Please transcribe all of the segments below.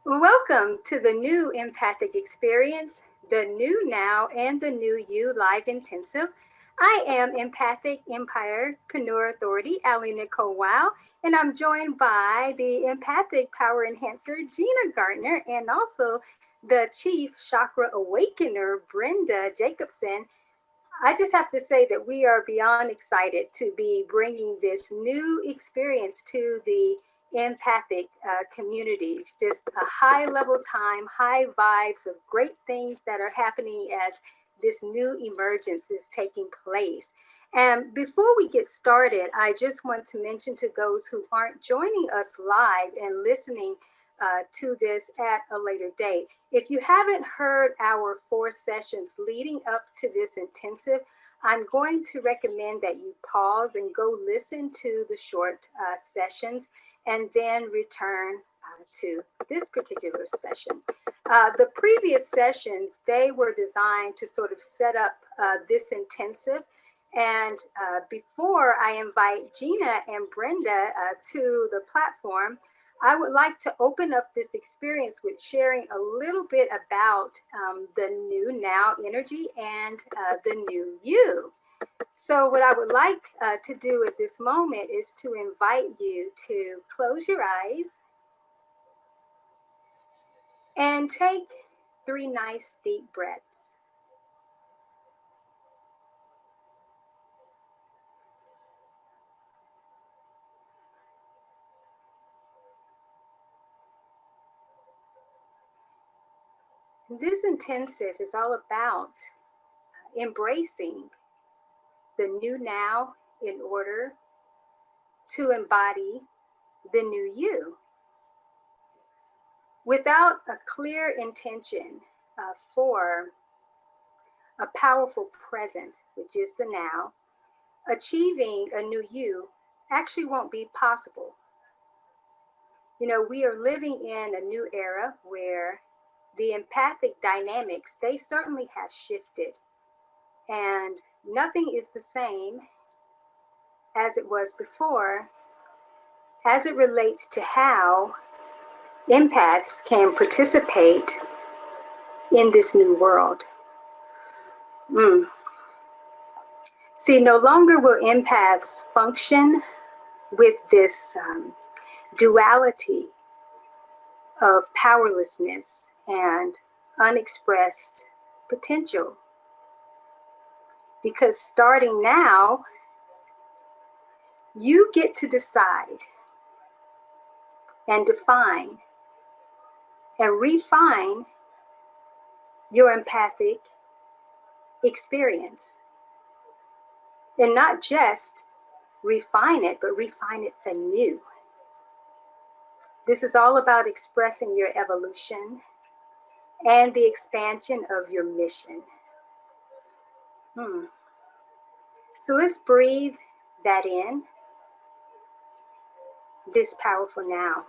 Welcome to the new Empathic Experience, the new now and the new you live intensive. I am Empathic Empirepreneur Authority, Ali Nicole Wow, and I'm joined by the Empathic Power Enhancer, Gina Gardner, and also the Chief Chakra Awakener, Brenda Jacobson. I just have to say that we are beyond excited to be bringing this new experience to the empathic community. Just a high level time, high vibes of great things that are happening as this new emergence is taking place. And before we get started, I just want to mention to those who aren't joining us live and listening to this at a later date. If you haven't heard our 4 sessions leading up to this intensive, I'm going to recommend that you pause and go listen to the short sessions and then return to this particular session. The previous sessions, they were designed to sort of set up this intensive. And before I invite Gina and Brenda to the platform, I would like to open up this experience with sharing a little bit about the new now energy and the new you. So what I would like to do at this moment is to invite you to close your eyes and take 3 nice deep breaths. This intensive is all about embracing the new now in order to embody the new you. Without a clear intention for a powerful present, which is the now, achieving a new you actually won't be possible. You know, we are living in a new era where the empathic dynamics, they certainly have shifted, and nothing is the same as it was before as it relates to how empaths can participate in this new world. See, no longer will empaths function with this duality of powerlessness and unexpressed potential. Because starting now, you get to decide and define and refine your empathic experience. And not just refine it, but refine it anew. This is all about expressing your evolution and the expansion of your mission. So let's breathe that in, this powerful now.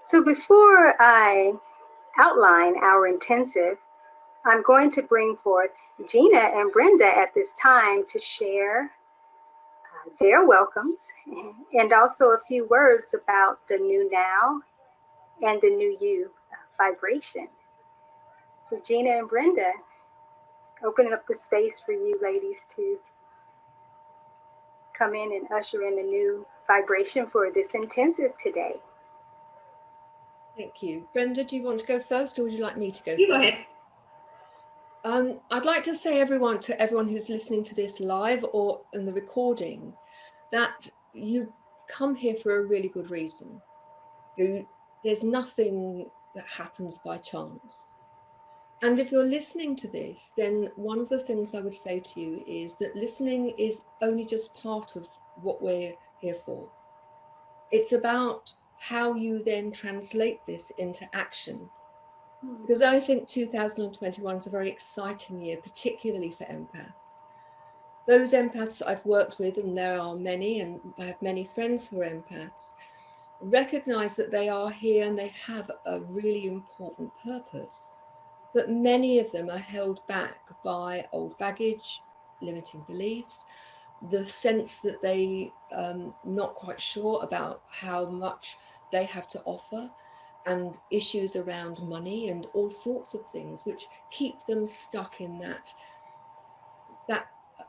So before I outline our intensive, I'm going to bring forth Gina and Brenda at this time to share their welcomes and also a few words about the new now and the new you vibration. So Gina and Brenda, opening up the space for you ladies to come in and usher in a new vibration for this intensive today. Thank you. Brenda, do you want to go first, or would you like me to go You first? go ahead. I'd like to say to everyone who's listening to this live or in the recording, that you come here for a really good reason. There's nothing that happens by chance. And if you're listening to this, then one of the things I would say to you is that listening is only just part of what we're here for. It's about how you then translate this into action. Because I think 2021 is a very exciting year, particularly for empaths. Those empaths I've worked with, and there are many, and I have many friends who are empaths, recognize that they are here and they have a really important purpose. But many of them are held back by old baggage, limiting beliefs, the sense that they not quite sure about how much they have to offer, and issues around money and all sorts of things which keep them stuck in that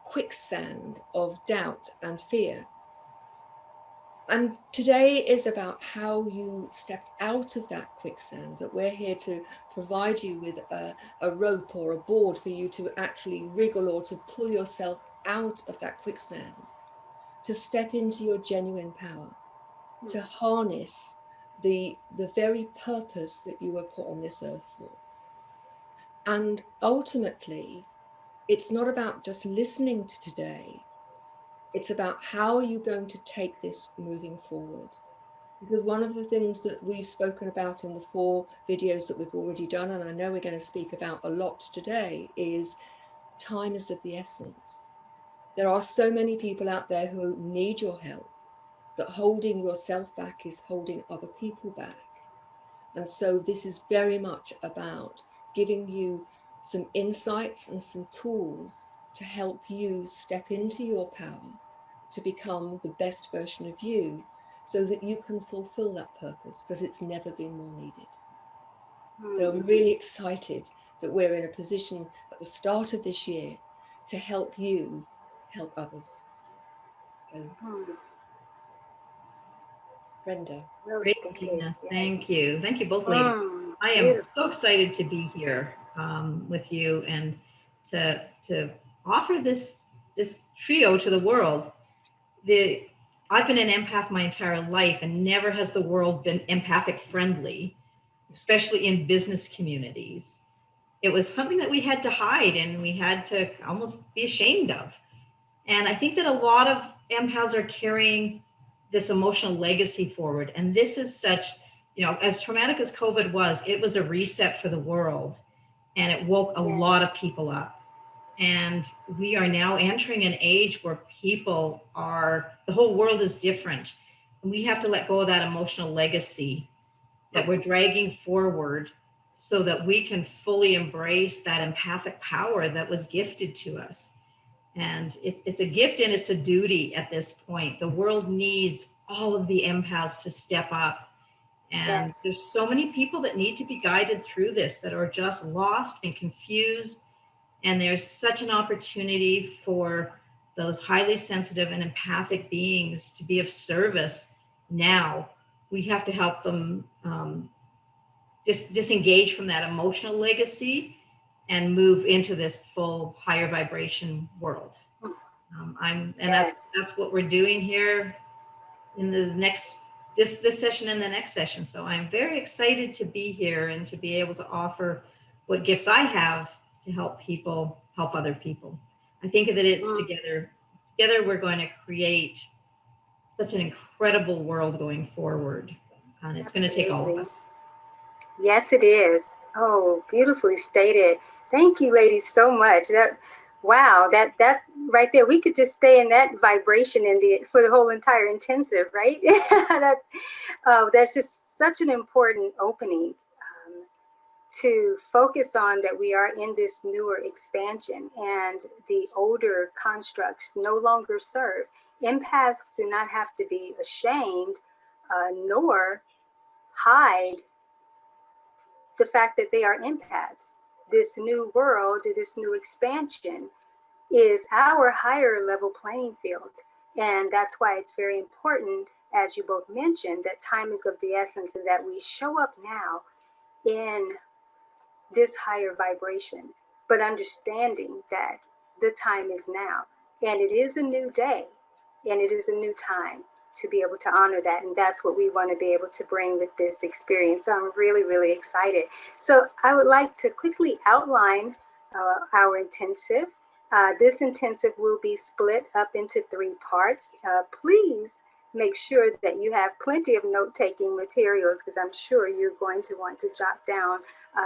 quicksand of doubt and fear. And today is about how you step out of that quicksand, that we're here to provide you with a rope or a board for you to actually wriggle or to pull yourself out of that quicksand, to step into your genuine power, to harness the very purpose that you were put on this earth for. And ultimately, it's not about just listening to today. It's about how are you going to take this moving forward? Because one of the things that we've spoken about in the 4 videos that we've already done, and I know we're going to speak about a lot today, is time is of the essence. There are so many people out there who need your help, that holding yourself back is holding other people back. And so this is very much about giving you some insights and some tools to help you step into your power, to become the best version of you, so that you can fulfill that purpose, because it's never been more needed. So I'm really excited that we're in a position at the start of this year to help you help others. So, Brenda. Great, Nina. Thank you. Thank you both, ladies. I am so excited to be here with you and to offer this trio to the world. I've been an empath my entire life, and never has the world been empathic friendly, especially in business communities. It was something that we had to hide and we had to almost be ashamed of. And I think that a lot of empaths are carrying this emotional legacy forward. And this is such, as traumatic as COVID was, it was a reset for the world, and it woke a lot of people up. And we are now entering an age where the whole world is different. And we have to let go of that emotional legacy that we're dragging forward, so that we can fully embrace that empathic power that was gifted to us. And it's a gift and it's a duty at this point. The world needs all of the empaths to step up. And there's so many people that need to be guided through this, that are just lost and confused. And there's such an opportunity for those highly sensitive and empathic beings to be of service now. We have to help them disengage from that emotional legacy and move into this full higher vibration world. That's what we're doing here in this session and the next session. So I'm very excited to be here and to be able to offer what gifts I have to help people help other people. I think that it's together we're going to create such an incredible world going forward, and it's going to take all of us. Yes, it is. Oh, beautifully stated. Thank you, ladies, so much. That right there. We could just stay in that vibration for the whole entire intensive, right? That's just such an important opening to focus on, that we are in this newer expansion, and the older constructs no longer serve. Empaths do not have to be ashamed nor hide the fact that they are empaths. This new world, this new expansion, is our higher level playing field. And that's why it's very important, as you both mentioned, that time is of the essence, and that we show up now in this higher vibration, but understanding that the time is now, and it is a new day, and it is a new time to be able to honor that. And that's what we want to be able to bring with this experience. So I'm really, really excited. So I would like to quickly outline our intensive. This intensive will be split up into 3 parts. Please make sure that you have plenty of note-taking materials, because I'm sure you're going to want to jot down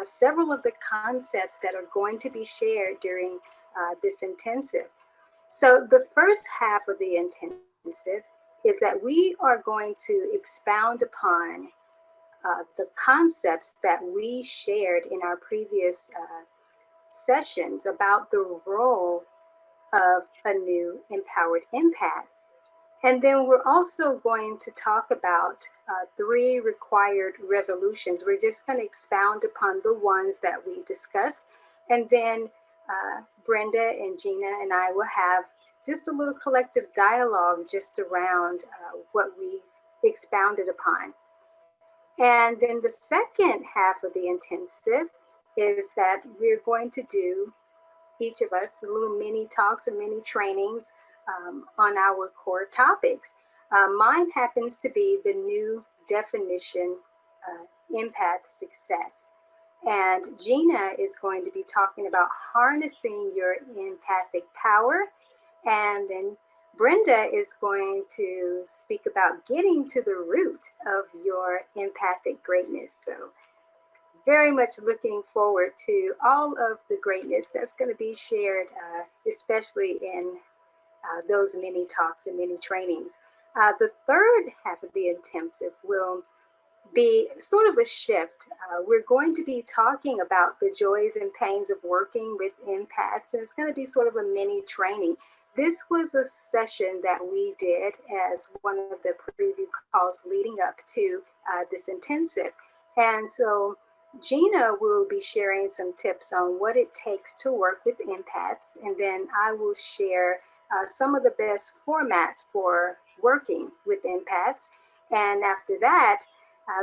several of the concepts that are going to be shared during this intensive. So the first half of the intensive is that we are going to expound upon the concepts that we shared in our previous sessions about the role of a new empowered empath. And then we're also going to talk about 3 required resolutions. We're just going to expound upon the ones that we discussed. And then Brenda and Gina and I will have just a little collective dialogue just around what we expounded upon. And then the second half of the intensive is that we're going to do, each of us, little mini talks or mini trainings on our core topics. Mine happens to be the new definition, empath success. And Gina is going to be talking about harnessing your empathic power. And then Brenda is going to speak about getting to the root of your empathic greatness. So very much looking forward to all of the greatness that's going to be shared, especially in those mini talks and mini trainings. The third half of the intensive will be sort of a shift. We're going to be talking about the joys and pains of working with empaths, and it's going to be sort of a mini training. This was a session that we did as one of the preview calls leading up to this intensive. And so Gina will be sharing some tips on what it takes to work with empaths, and then I will share some of the best formats for working with empaths. And after that,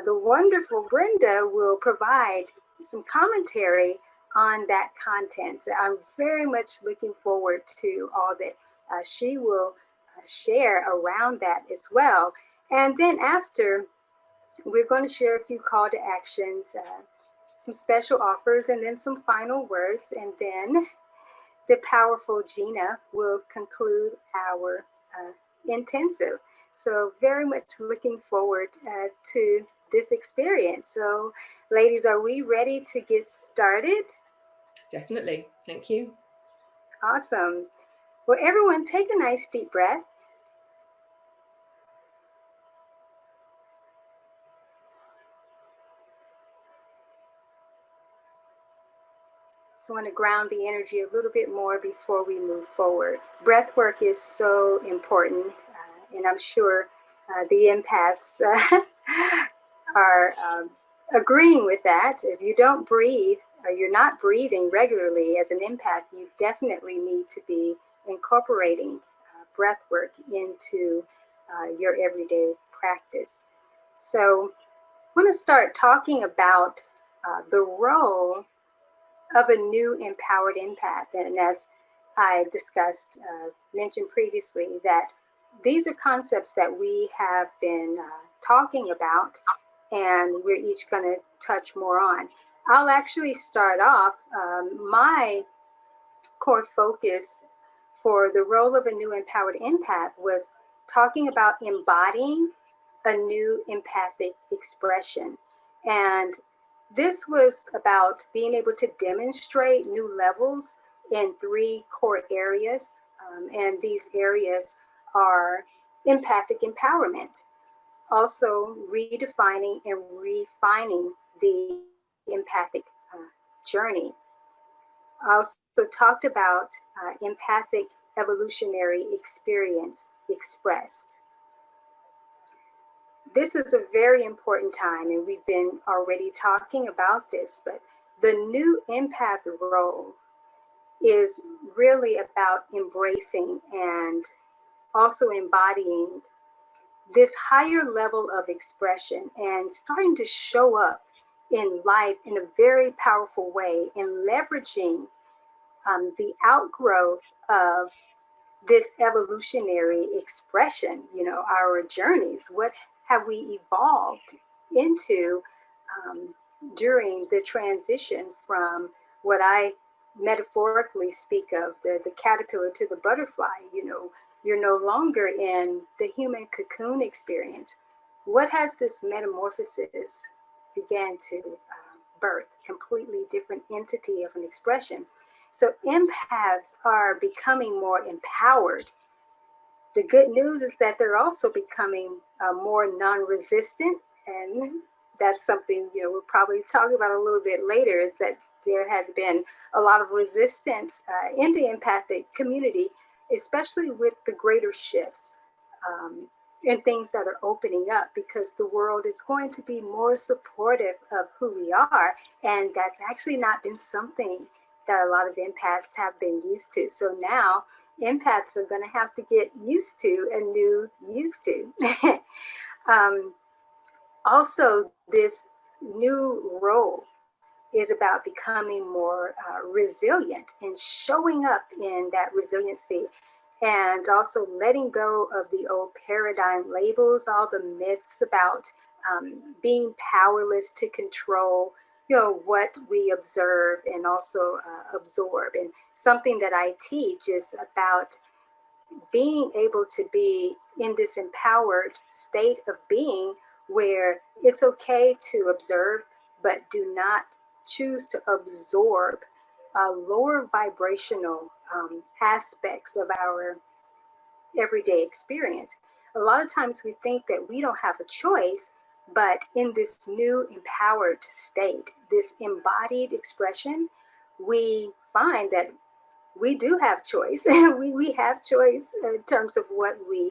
the wonderful Brenda will provide some commentary on that content. So I'm very much looking forward to all that she will share around that as well. And then after, we're going to share a few call to actions, some special offers, and then some final words. And then the powerful Gina will conclude our intensive. So very much looking forward to this experience. So ladies, are we ready to get started? Definitely. Thank you. Awesome. Well, everyone take a nice deep breath. So I want to ground the energy a little bit more before we move forward. Breath work is so important, and I'm sure the empaths are agreeing with that. If you don't breathe, or you're not breathing regularly as an empath, you definitely need to be incorporating breath work into your everyday practice. So I want to start talking about the role of a new empowered empath. And as I discussed, mentioned previously, that these are concepts that we have been talking about, and we're each going to touch more on. I'll actually start off. My core focus for the role of a new empowered empath was talking about embodying a new empathic expression. And this was about being able to demonstrate new levels in 3 core areas. And these areas are empathic empowerment, also redefining and refining the empathic journey. I also talked about empathic evolutionary experience expressed. This is a very important time, and we've been already talking about this, but the new empath role is really about embracing and also embodying this higher level of expression and starting to show up in life in a very powerful way, and leveraging the outgrowth of this evolutionary expression, our journeys. What have we evolved into during the transition from what I metaphorically speak of, the caterpillar to the butterfly? You're no longer in the human cocoon experience. What has this metamorphosis began to birth? Completely different entity of an expression. So empaths are becoming more empowered. The good news is that they're also becoming more non-resistant, and that's something we'll probably talk about a little bit later, is that there has been a lot of resistance in the empathic community, especially with the greater shifts and things that are opening up, because the world is going to be more supportive of who we are. And that's actually not been something that a lot of empaths have been used to. So now empaths are going to have to get used to a new used to. Also, this new role is about becoming more resilient and showing up in that resiliency, and also letting go of the old paradigm labels, all the myths about being powerless to control, what we observe and also absorb. And something that I teach is about being able to be in this empowered state of being where it's okay to observe, but do not choose to absorb lower vibrational aspects of our everyday experience. A lot of times we think that we don't have a choice, but in this new empowered state, this embodied expression, we find that we do have choice. we have choice in terms of what we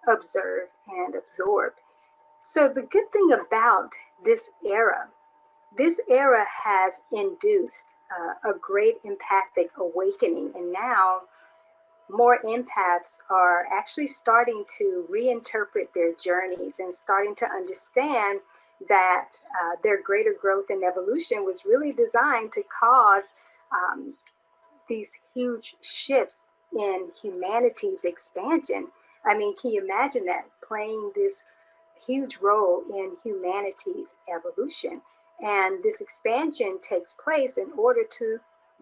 observe and absorb. So the good thing about this era has induced a great empathic awakening, and now more empaths are actually starting to reinterpret their journeys and starting to understand that their greater growth and evolution was really designed to cause these huge shifts in humanity's expansion. I mean, can you imagine that, playing this huge role in humanity's evolution? And this expansion takes place in order to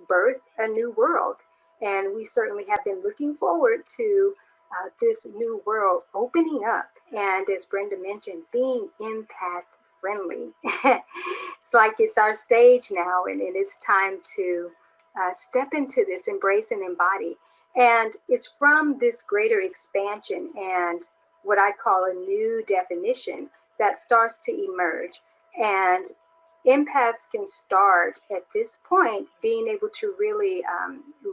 birth a new world. And we certainly have been looking forward to this new world opening up. And as Brenda mentioned, being empath friendly. It's like it's our stage now, and it is time to step into this, embrace and embody. And it's from this greater expansion and what I call a new definition that starts to emerge. And empaths can start at this point being able to really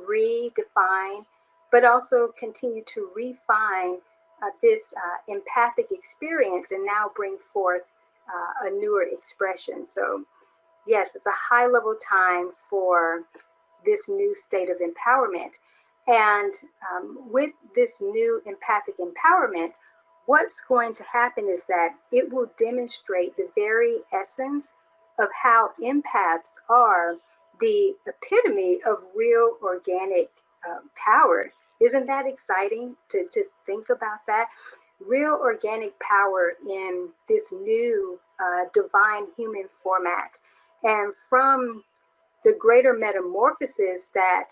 redefine, but also continue to refine this empathic experience and now bring forth a newer expression. So, yes, it's a high level time for this new state of empowerment. And with this new empathic empowerment, what's going to happen is that it will demonstrate the very essence of how empaths are the epitome of real organic power. Isn't that exciting to think about that? Real organic power in this new divine human format. And from the greater metamorphosis that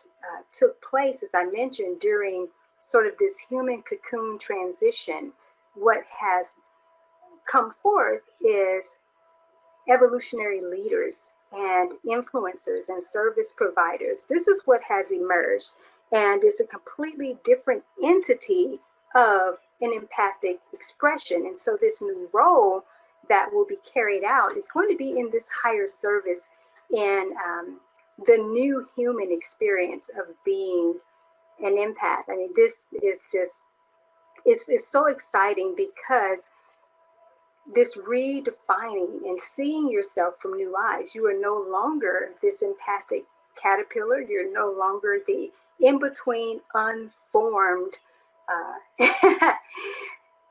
took place, as I mentioned, during sort of this human cocoon transition, what has come forth is evolutionary leaders and influencers and service providers. This is what has emerged, and it's a completely different entity of an empathic expression. And so this new role that will be carried out is going to be in this higher service in the new human experience of being an empath. I mean, this is just, it's so exciting because this redefining and seeing yourself from new eyes. You are no longer this empathic caterpillar. You're no longer the in-between unformed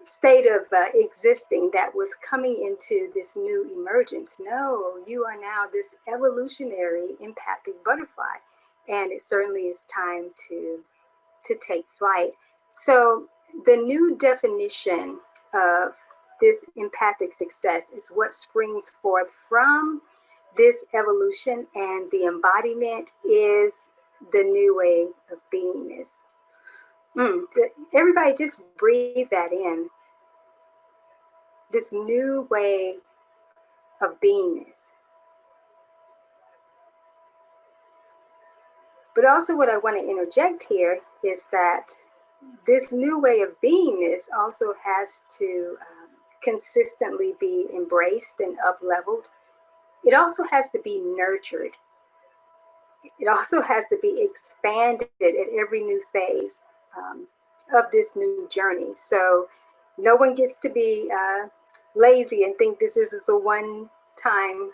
state of existing that was coming into this new emergence. No, you are now this evolutionary empathic butterfly. And it certainly is time to take flight. So the new definition of this empathic success is what springs forth from this evolution, and the embodiment is the new way of beingness. Everybody just breathe that in. This new way of beingness. But also what I want to interject here is that this new way of beingness also has to consistently be embraced and up-leveled. it also has to be nurtured. It also has to be expanded at every new phase of this new journey. So no one gets to be lazy and think this is a one-time,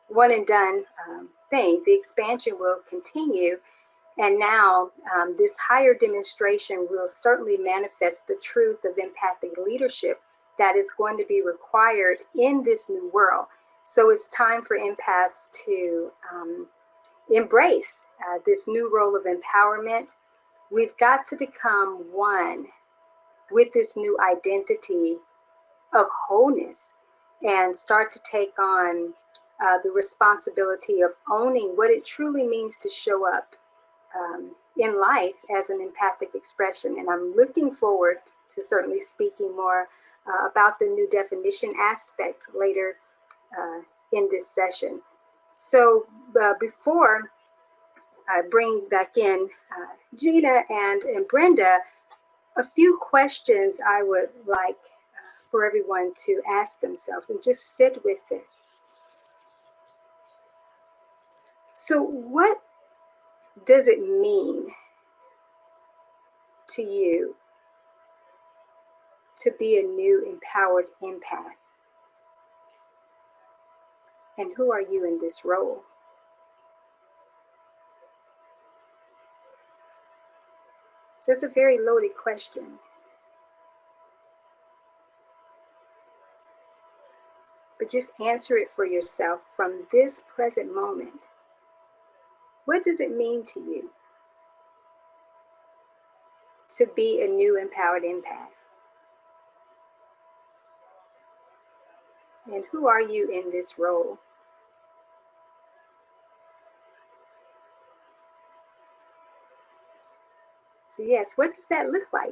one and done thing. The expansion will continue. And now this higher demonstration will certainly manifest the truth of empathic leadership that is going to be required in this new world. So it's time for empaths to embrace this new role of empowerment. We've got to become one with this new identity of wholeness and start to take on the responsibility of owning what it truly means to show up in life as an empathic expression. And I'm looking forward to certainly speaking more about the new definition aspect later in this session. So before I bring back in Gina and Brenda, a few questions I would like for everyone to ask themselves and just sit with this. So what does it mean to you to be a new empowered empath? And who are you in this role? So it's a very loaded question. But just answer it for yourself from this present moment. What does it mean to you to be a new empowered empath? And who are you in this role? So yes, what does that look like?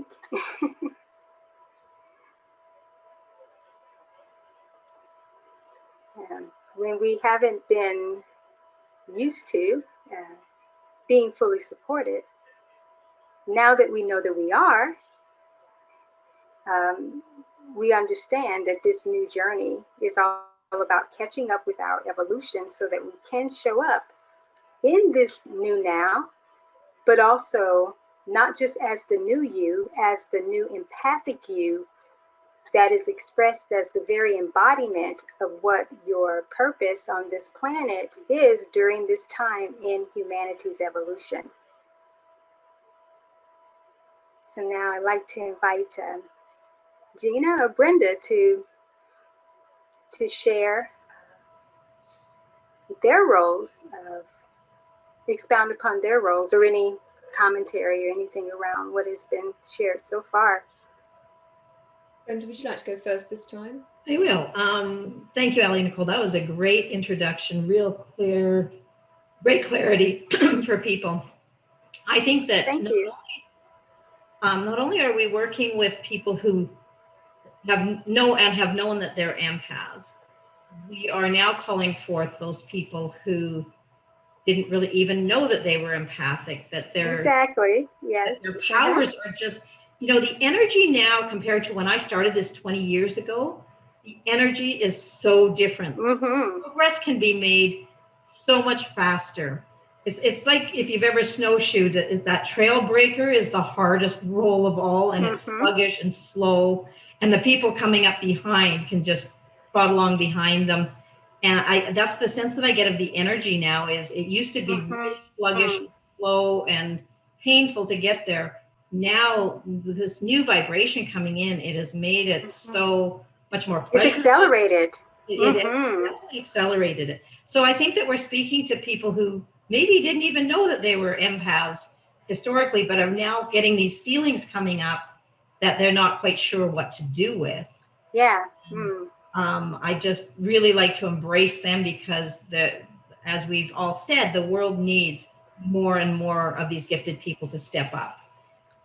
When we haven't been used to being fully supported, now that we know that we are, we understand that this new journey is all about catching up with our evolution so that we can show up in this new now, but also not just as the new you, as the new empathic you that is expressed as the very embodiment of what your purpose on this planet is during this time in humanity's evolution. So now I'd like to invite Gina or Brenda to share their roles, expound upon their roles, or any commentary or anything around what has been shared so far. Brenda, would you like to go first this time? I will. Thank you, Ali Nicole. That was a great introduction, real clear, great clarity for people. I think that not only are we working with people who have known that they're empaths, we are now calling forth those people who didn't really even know that they were empathic, that their exactly, yes, that their powers are just, the energy now compared to when I started this 20 years ago, the energy is so different. Progress can be made so much faster. It's like if you've ever snowshoed, that trail breaker is the hardest roll of all, and it's sluggish and slow, and the people coming up behind can just trot along behind them. And that's the sense that I get of the energy now. Is it used to be really sluggish, slow, and painful to get there. Now, this new vibration coming in, it has made it so much more pleasurable. It's accelerated. It definitely accelerated it. So I think that we're speaking to people who maybe didn't even know that they were empaths historically, but are now getting these feelings coming up that they're not quite sure what to do with. Yeah. I just really like to embrace them because, as we've all said, the world needs more and more of these gifted people to step up.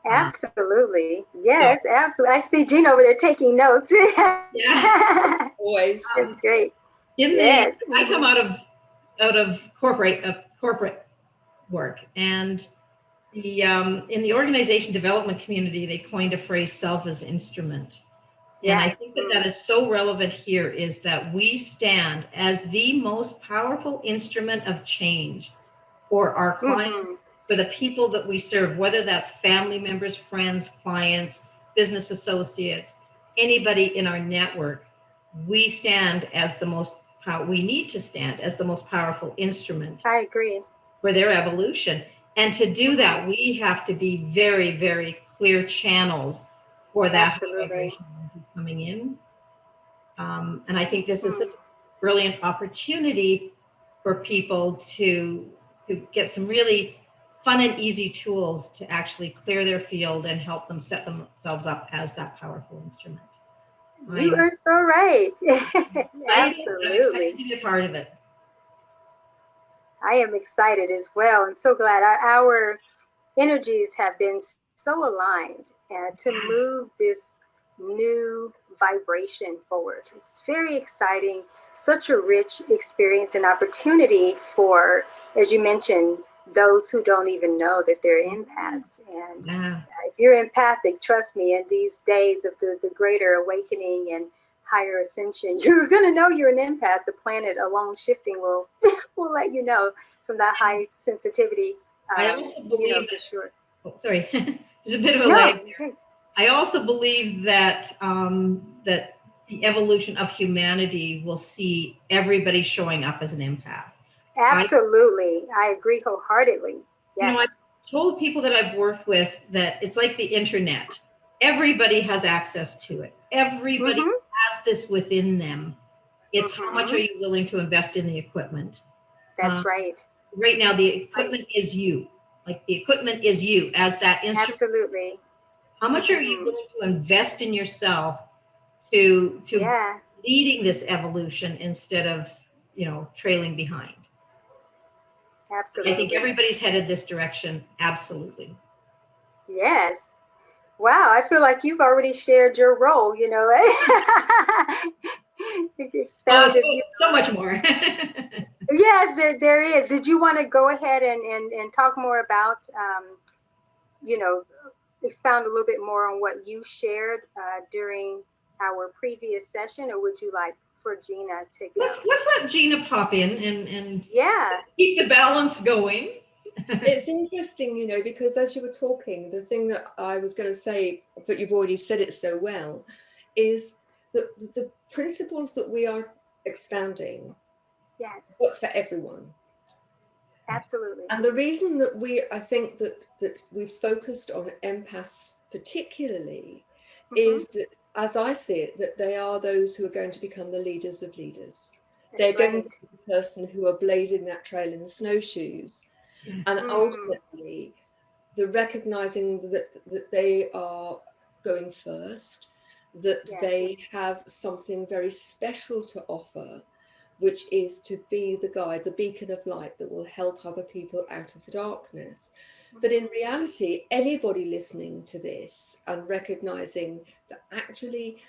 Absolutely. Yes, absolutely. I see Gina over there taking notes. Yeah. Always. That's great. I come out of corporate work, and in the organization development community, they coined a phrase, self as instrument. And Yeah. I think that that is so relevant here is that we stand as the most powerful instrument of change for our Mm-hmm. clients, for the people that we serve, whether that's family members, friends, clients, business associates, anybody in our network. We stand as the most we need to stand as the most powerful instrument I agree. for their evolution. And to do Mm-hmm. that, we have to be very, very clear channels for that high Absolutely. vibration energy coming in. And I think this is such Mm. a brilliant opportunity for people to get some really fun and easy tools to actually clear their field and help them set themselves up as that powerful instrument. You I'm are so right. excited. I'm excited Absolutely. to be a part of it. I am excited as well, and so glad our energies have been so aligned to move this new vibration forward. It's very exciting, such a rich experience and opportunity for, as you mentioned, those who don't even know that they're empaths. And Yeah. if you're empathic, trust me, in these days of the greater awakening and higher ascension, you're going to know you're an empath. The planet alone shifting will will let you know from that high sensitivity. I also believe For that, sure. oh, sorry, there's a bit of a lag No, there. I also believe that that the evolution of humanity will see everybody showing up as an empath. absolutely. I agree wholeheartedly. I've Yes. told people that I've worked with that it's like the internet. Everybody has access to it. Everybody Mm-hmm. has this within them. It's how much are Mm-hmm. you willing to invest in the equipment? That's right. Right now, the Right. equipment is you. Like the equipment is you as that instrument. Absolutely. How much are you Mm-hmm. willing to invest in yourself to Yeah. leading this evolution instead of trailing behind? I think Absolutely. everybody's headed this direction. Absolutely. Yes. Wow. I feel like you've already shared your role. Oh, Expounded. so much more. Yes, there is. Did you want to go ahead and talk more about, you know, expound a little bit more on what you shared during our previous session, or would you like for Gina to go? Let's let Gina pop in and Yeah. keep the balance going. It's interesting, because as you were talking, the thing that I was going to say, but you've already said it so well, is that the principles that we are expounding Yes. work for everyone. Absolutely. And the reason that I think that we've focused on empaths particularly Mm-hmm. is that, as I see it, that they are those who are going to become the leaders of leaders. That's They're going right. to be the person who are blazing that trail in the snowshoes. And ultimately, the recognizing that they are going first, that Yes. they have something very special to offer, which is to be the guide, the beacon of light that will help other people out of the darkness. But in reality, anybody listening to this and recognizing that actually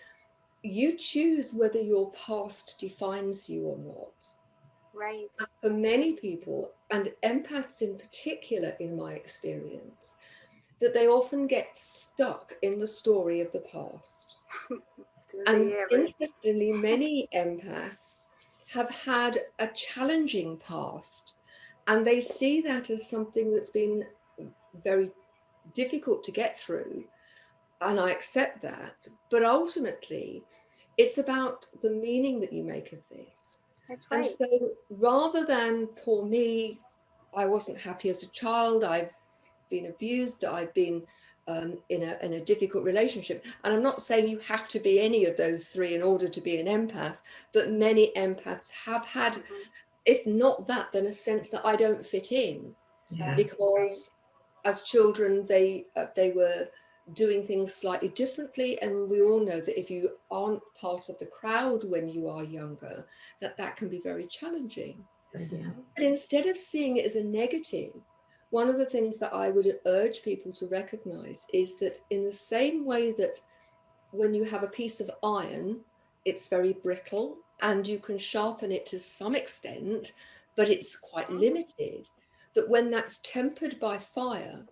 you choose whether your past defines you or not. Right. For many people, and empaths in particular, in my experience, that they often get stuck in the story of the past. Do And they ever? interestingly, many empaths have had a challenging past, and they see that as something that's been very difficult to get through. And I accept that. But ultimately, it's about the meaning that you make of this. That's And right. so rather than, poor me, I wasn't happy as a child, I've been abused, I've been in a difficult relationship. And I'm not saying you have to be any of those three in order to be an empath, but many empaths have had, if not that, then a sense that I don't fit in. Yeah. Because as children, they were doing things slightly differently. And we all know that if you aren't part of the crowd when you are younger, that can be very challenging. Yeah. But instead of seeing it as a negative, one of the things that I would urge people to recognize is that in the same way that when you have a piece of iron, it's very brittle and you can sharpen it to some extent, but it's quite limited. That when that's tempered by fire,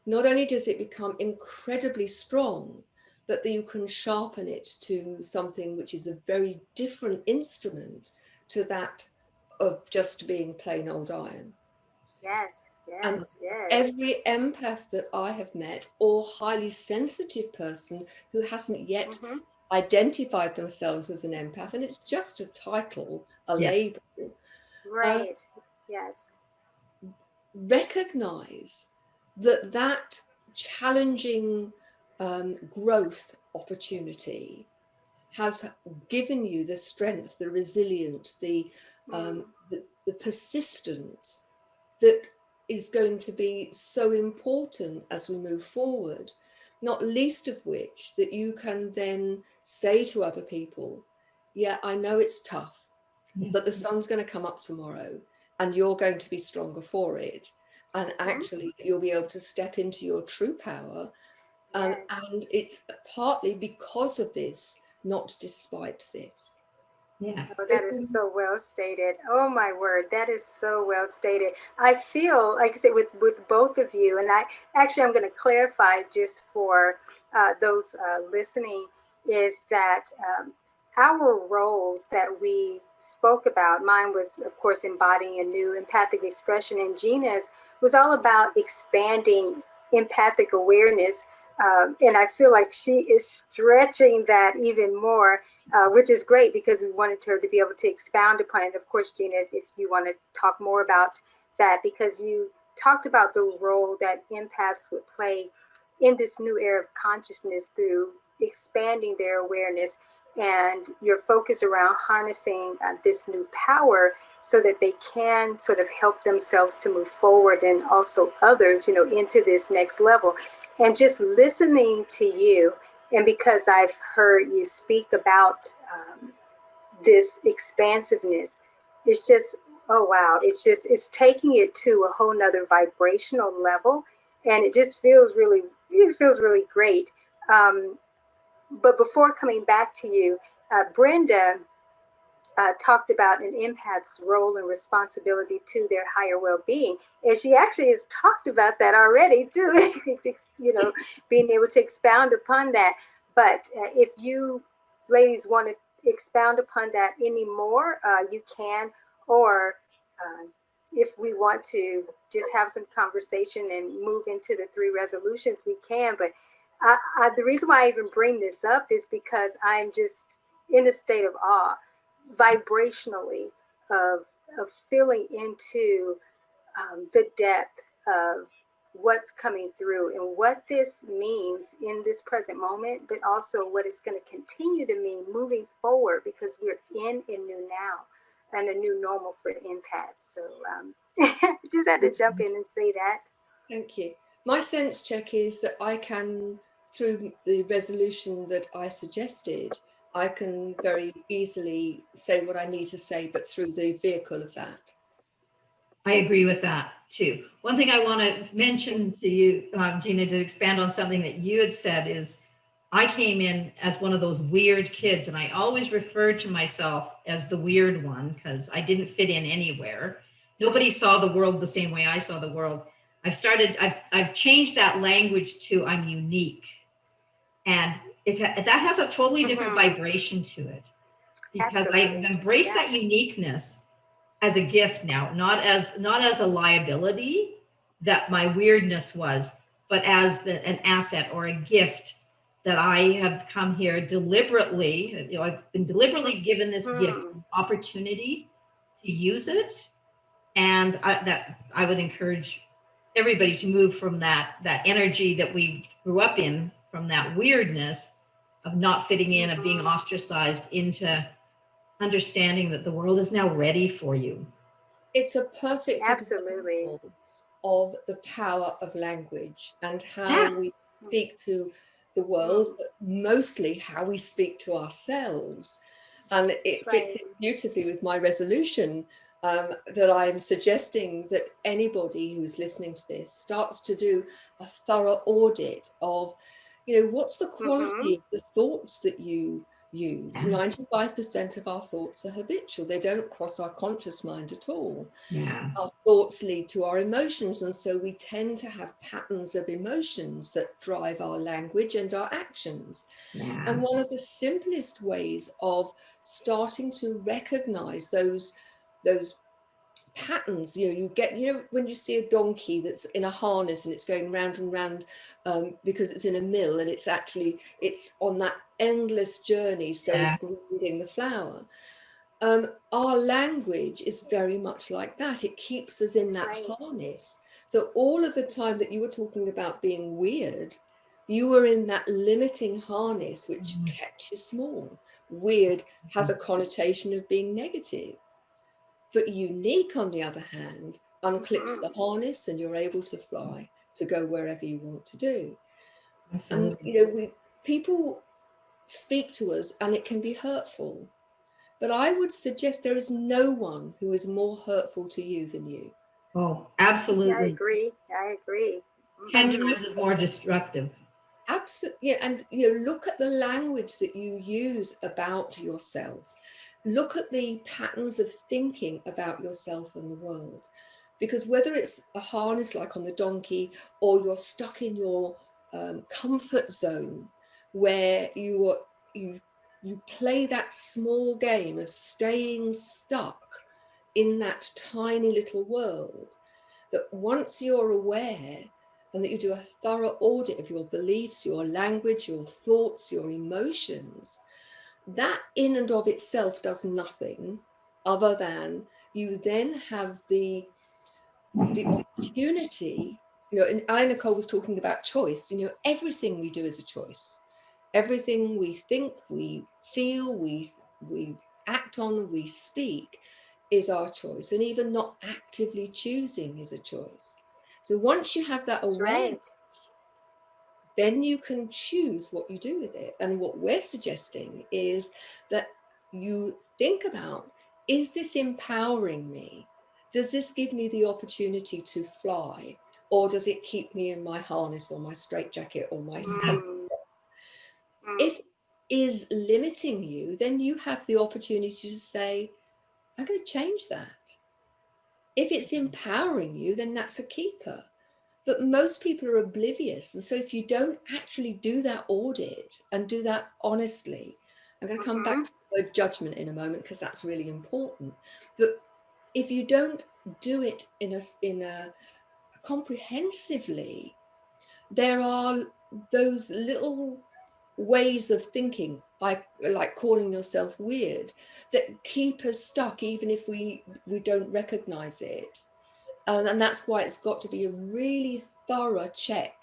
not only does it become incredibly strong, but that you can sharpen it to something which is a very different instrument to that of just being plain old iron. Yes, yes, And yes. every empath that I have met, or highly sensitive person who hasn't yet identified themselves as an empath, and it's just a title, a label, Right. Yes. recognize that that challenging growth opportunity has given you the strength, the resilience, the persistence that is going to be so important as we move forward, not least of which that you can then say to other people, yeah, I know it's tough, but the sun's going to come up tomorrow and you're going to be stronger for it. And actually, you'll be able to step into your true power. And it's partly because of this, not despite this. Yeah. Oh, that is so well stated. Oh my word, that is so well stated. I feel, like I said, with both of you, and I'm going to clarify just for those listening, is that our roles that we spoke about, mine was, of course, embodying a new empathic expression, and Gina's was all about expanding empathic awareness. And I feel like she is stretching that even more, which is great because we wanted her to be able to expound upon it. Of course, Gina, if you want to talk more about that, because you talked about the role that empaths would play in this new era of consciousness through expanding their awareness and your focus around harnessing this new power so that they can sort of help themselves to move forward and also others, into this next level. And just listening to you, and because I've heard you speak about this expansiveness, it's just, oh wow, it's taking it to a whole nother vibrational level, and it feels really great. But before coming back to you, Brenda talked about an empath's role and responsibility to their higher well-being, and she actually has talked about that already too. Being able to expound upon that. But if you ladies want to expound upon that anymore, you can. Or if we want to just have some conversation and move into the three resolutions, we can. But the reason why I even bring this up is because I'm just in a state of awe vibrationally of feeling into the depth of what's coming through and what this means in this present moment, but also what it's going to continue to mean moving forward, because we're in a new now and a new normal for empaths. So just had to jump in and say that. Thank you. My sense check is that I can, through the resolution that I suggested, I can very easily say what I need to say, but through the vehicle of that. I agree with that too. One thing I want to mention to you, Gina, to expand on something that you had said is, I came in as one of those weird kids, and I always referred to myself as the weird one because I didn't fit in anywhere. Nobody saw the world the same way I saw the world. I've changed that language to I'm unique. And that has a totally different vibration to it, because I've embraced that uniqueness as a gift now, not as a liability that my weirdness was, but as an asset or a gift that I have come here deliberately. I've been deliberately given this gift, opportunity to use it, and I would encourage everybody to move from that energy that we grew up in, from that weirdness of not fitting in, of being ostracized, into understanding that the world is now ready for you. It's a perfect Absolutely example of the power of language and how we speak to the world, but mostly how we speak to ourselves. And it fits beautifully with my resolution that I'm suggesting that anybody who's listening to this starts to do a thorough audit of, what's the quality of the thoughts that you use. Yeah. 95% of our thoughts are habitual. They don't cross our conscious mind at all. Yeah. Our thoughts lead to our emotions, and so we tend to have patterns of emotions that drive our language and our actions. Yeah. And one of the simplest ways of starting to recognize those patterns, you get, when you see a donkey that's in a harness and it's going round and round because it's in a mill, and it's on that endless journey, so Yeah. it's grinding the flour. Our language is very much like that. It keeps us in that harness. So all of the time that you were talking about being weird, you were in that limiting harness which kept you small. Weird has a connotation of being negative. But unique, on the other hand, unclips the harness and you're able to fly, to go wherever you want to do. Absolutely. And people speak to us and it can be hurtful. But I would suggest there is no one who is more hurtful to you than you. Oh, absolutely. I agree. 10 times is more destructive. Absolutely. And look at the language that you use about yourself. Look at the patterns of thinking about yourself and the world. Because whether it's a harness like on the donkey, or you're stuck in your comfort zone where you play that small game of staying stuck in that tiny little world, that once you're aware and that you do a thorough audit of your beliefs, your language, your thoughts, your emotions, that in and of itself does nothing other than you then have the opportunity, and Nicole was talking about choice. Everything we do is a choice. Everything we think, we feel, we act on, we speak is our choice. And even not actively choosing is a choice. So once you have that awareness, then you can choose what you do with it. And what we're suggesting is that you think about, is this empowering me? Does this give me the opportunity to fly? Or does it keep me in my harness or my straitjacket or my comfort? If it is limiting you, then you have the opportunity to say, I'm going to change that. If it's empowering you, then that's a keeper. But most people are oblivious. And so if you don't actually do that audit and do that honestly, I'm going to come back to the word judgment in a moment, because that's really important. But if you don't do it in a comprehensively, there are those little ways of thinking, like calling yourself weird, that keep us stuck even if we don't recognize it. And that's why it's got to be a really thorough check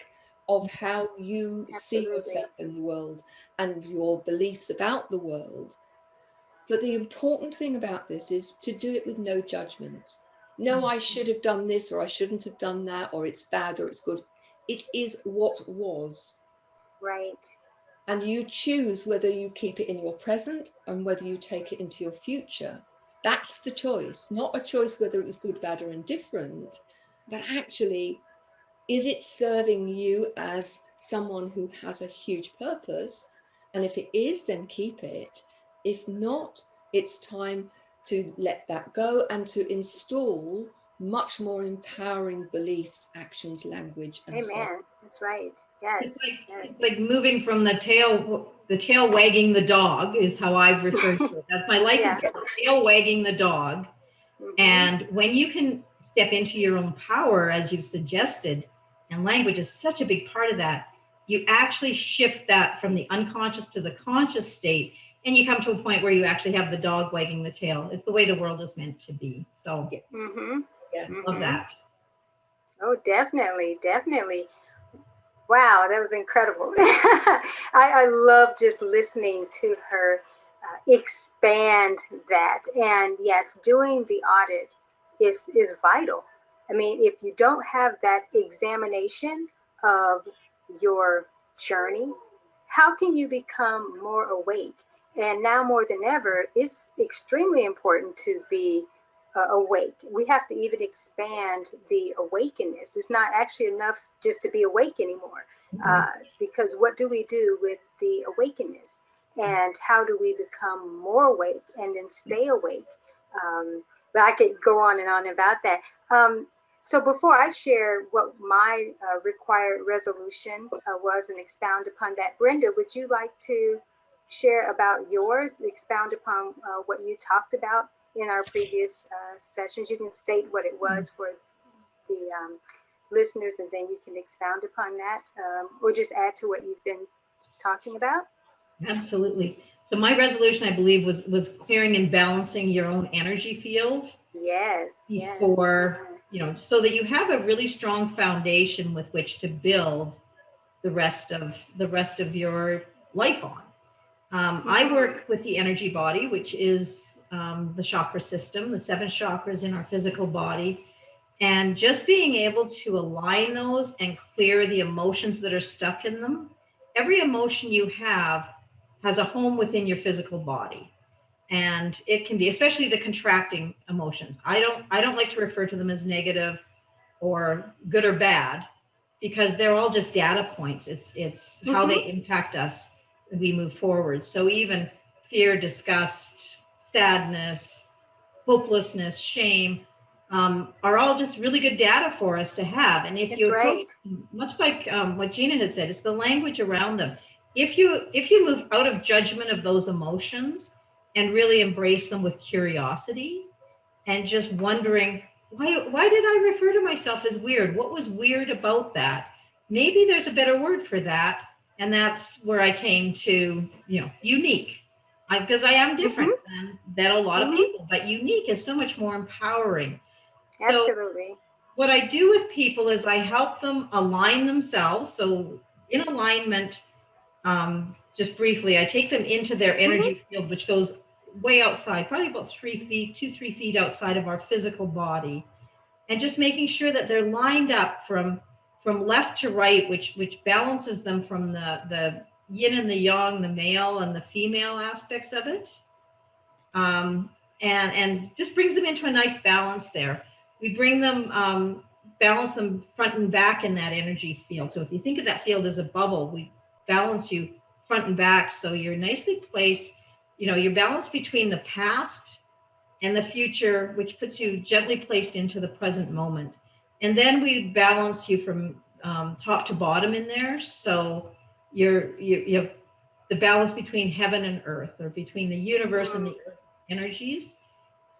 of how you see yourself in the world and your beliefs about the world. But the important thing about this is to do it with no judgment. No, I should have done this, or I shouldn't have done that, or it's bad or it's good. It is what was. Right. And you choose whether you keep it in your present and whether you take it into your future. That's the choice, not a choice whether it was good, bad, or indifferent, but actually, is it serving you as someone who has a huge purpose? And if it is, then keep it. If not, it's time to let that go and to install much more empowering beliefs, actions, language, and so on. Amen. That's right. Yes. It's like moving from the tail wagging the dog is how I've referred to it. That's my life is the tail wagging the dog. And when you can step into your own power, as you've suggested, and language is such a big part of that, you actually shift that from the unconscious to the conscious state, and you come to a point where you actually have the dog wagging the tail. It's the way the world is meant to be. So love that. Oh, definitely. Wow, that was incredible. I love just listening to her expand that. And yes, doing the audit is vital. I mean, if you don't have that examination of your journey, how can you become more awake? And now more than ever, it's extremely important to be awake. We have to even expand the awakeness. It's not actually enough just to be awake anymore, because what do we do with the awakeness? and how do we become more awake and then stay awake. But I could go on and on about that. So before I share what my required resolution was and expound upon that, Brenda, would you like to share about yours, expound upon what you talked about in our previous sessions? You can state what it was for the listeners, and then you can expound upon that, or just add to what you've been talking about. Absolutely. So my resolution, I believe, was clearing and balancing your own energy field. Yes. Before, so that you have a really strong foundation with which to build the rest of your life on. I work with the energy body, which is the chakra system, the 7 chakras in our physical body, and just being able to align those and clear the emotions that are stuck in them. Every emotion you have has a home within your physical body. And it can be, especially the contracting emotions. I don't like to refer to them as negative or good or bad, because they're all just data points. It's how they impact us as we move forward. So even fear, disgust, sadness, hopelessness, shame, are all just really good data for us to have. And if you approach, much like what Gina had said, it's the language around them. If you move out of judgment of those emotions and really embrace them with curiosity and just wondering, why did I refer to myself as weird? What was weird about that? Maybe there's a better word for that. And that's where I came to, unique. Because I am different than a lot of people, but unique is so much more empowering. Absolutely. So what I do with people is I help them align themselves. So in alignment, just briefly, I take them into their energy field, which goes way outside, probably about 3 feet, 3 feet outside of our physical body, and just making sure that they're lined up from left to right, which balances them from the yin and the yang, the male and the female aspects of it, and just brings them into a nice balance there. We bring them, balance them front and back in that energy field. So if you think of that field as a bubble, we balance you front and back, so you're nicely placed. You're balanced between the past and the future, which puts you gently placed into the present moment. And then we balance you from top to bottom in there. So you have the balance between heaven and earth, or between the universe and the earth energies.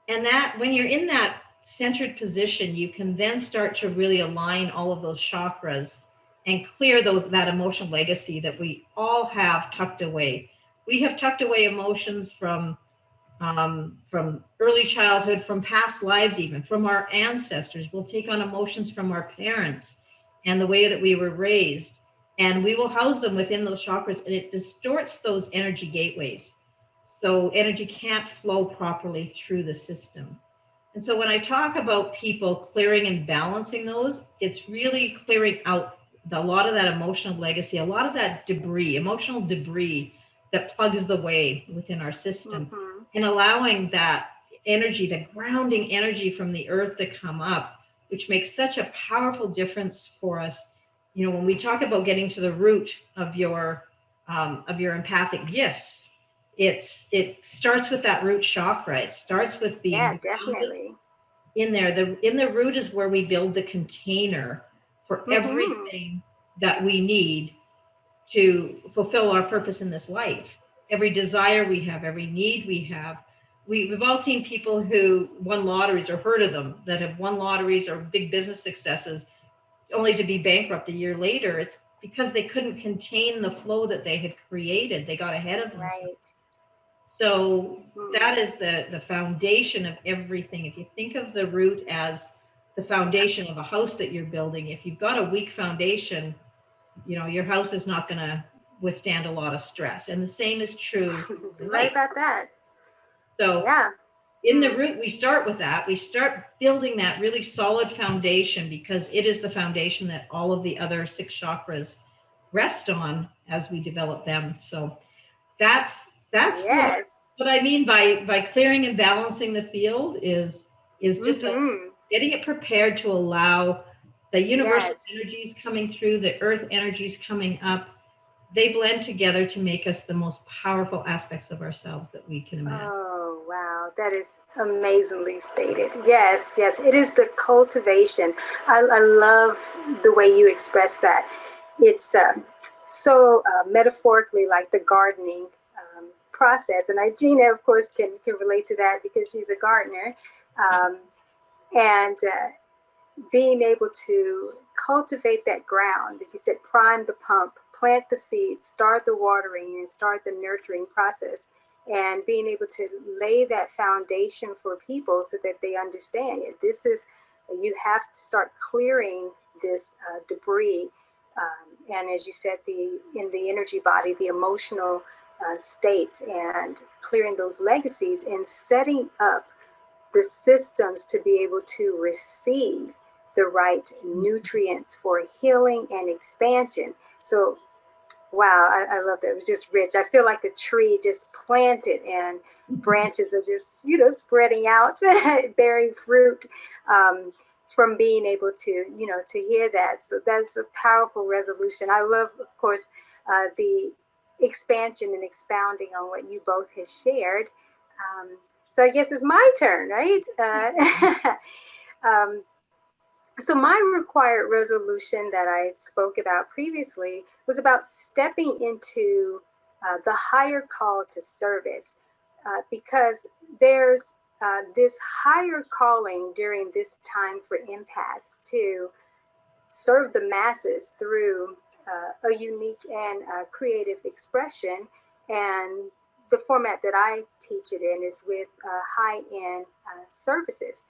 And that when you're in that centered position, you can then start to really align all of those chakras and clear that emotional legacy that we all have tucked away. We have tucked away emotions from early childhood, from past lives, even from our ancestors. We'll take on emotions from our parents and the way that we were raised, and we will house them within those chakras, and it distorts those energy gateways. So energy can't flow properly through the system. And so when I talk about people clearing and balancing those, it's really clearing out a lot of that emotional legacy, a lot of that debris, emotional debris that plugs the way within our system, and allowing that energy, the grounding energy from the earth to come up, which makes such a powerful difference for us. When we talk about getting to the root of your empathic gifts, it starts with that root chakra. It starts with being definitely in there. In the root is where we build the container for everything that we need to fulfill our purpose in this life. Every desire we have, every need we have. We've all seen people who won lotteries, or heard of them, that have won lotteries or big business successes, only to be bankrupt a year later. It's because they couldn't contain the flow that they had created. They got ahead of themselves. Right. So that is the foundation of everything. If you think of the root as the foundation of a house that you're building, if you've got a weak foundation, your house is not going to withstand a lot of stress. And the same is true. Right about that. So in the root, we start with that. We start building that really solid foundation, because it is the foundation that all of the other 6 chakras rest on as we develop them. So that's what I mean by clearing and balancing the field is just getting it prepared to allow the universal energies coming through, the earth energies coming up, they blend together to make us the most powerful aspects of ourselves that we can imagine. Oh, wow. That is amazingly stated. Yes, yes. It is the cultivation. I love the way you express that. It's so metaphorically like the gardening process. And Gina, of course, can relate to that because she's a gardener. Um, and being able to cultivate that ground, like you said, prime the pump, plant the seeds, start the watering, and start the nurturing process, and being able to lay that foundation for people so that they understand it. This is, you have to start clearing this debris. And as you said, in the energy body, the emotional states, and clearing those legacies and setting up the systems to be able to receive the right nutrients for healing and expansion. So, wow, I love that. It was just rich. I feel like a tree just planted and branches are just, spreading out, bearing fruit from being able to, to hear that. So that's a powerful resolution. I love, of course, the expansion and expounding on what you both have shared. So I guess it's my turn, right? Um, so my required resolution that I spoke about previously was about stepping into the higher call to service, because there's this higher calling during this time for empaths to serve the masses through a unique and creative expression. And the format that I teach it in is with high-end services.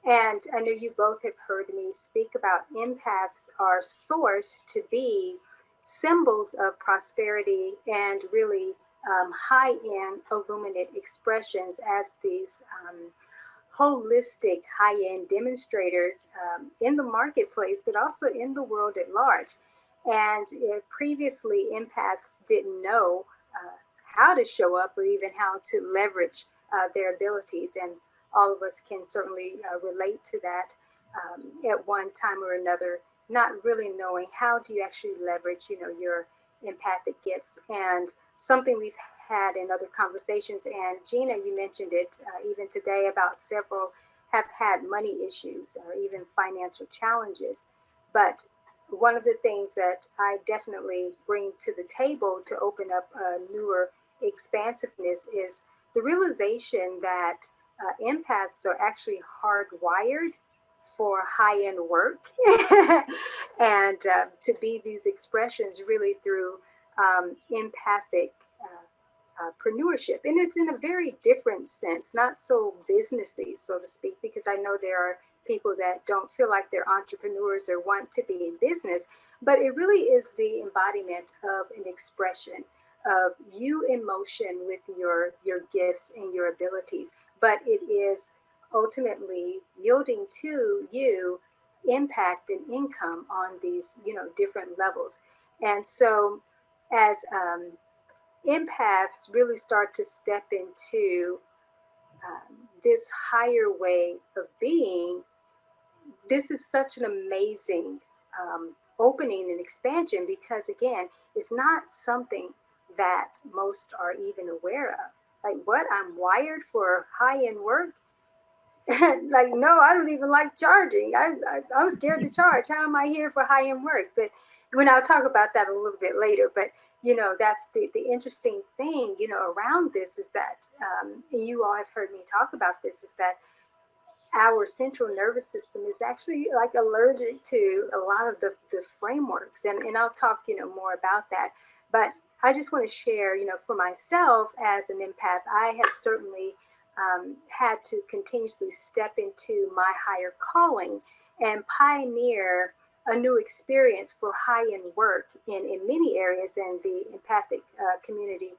And I know you both have heard me speak about empaths are sourced to be symbols of prosperity and really high-end illuminate expressions as these holistic high-end demonstrators in the marketplace, but also in the world at large. And previously, empaths didn't know how to show up or even how to leverage their abilities. And all of us can certainly relate to that at one time or another, not really knowing how do you actually leverage, your empathic gifts. And something we've had in other conversations, and Gina, you mentioned it even today, about several have had money issues or even financial challenges. But one of the things that I definitely bring to the table to open up a newer expansiveness is the realization that empaths are actually hardwired for high-end work and to be these expressions really through empathic entrepreneurship. And it's in a very different sense, not so businessy, so to speak, because I know there are people that don't feel like they're entrepreneurs or want to be in business, but it really is the embodiment of an expression of you in motion with your gifts and your abilities. But it is ultimately yielding to you impact and income on these, different levels. And so as empaths really start to step into this higher way of being, this is such an amazing opening and expansion, because again, it's not something that most are even aware of. Like, what, I'm wired for high-end work? Like, no, I don't even like charging. I'm scared to charge. How am I here for high-end work? But when I'll talk about that a little bit later. But that's the interesting thing around this is that, and you all have heard me talk about this, is that our central nervous system is actually like allergic to a lot of the frameworks, and I'll talk more about that. But I just want to share, for myself as an empath, I have certainly had to continuously step into my higher calling and pioneer a new experience for high-end work in many areas, and the empathic community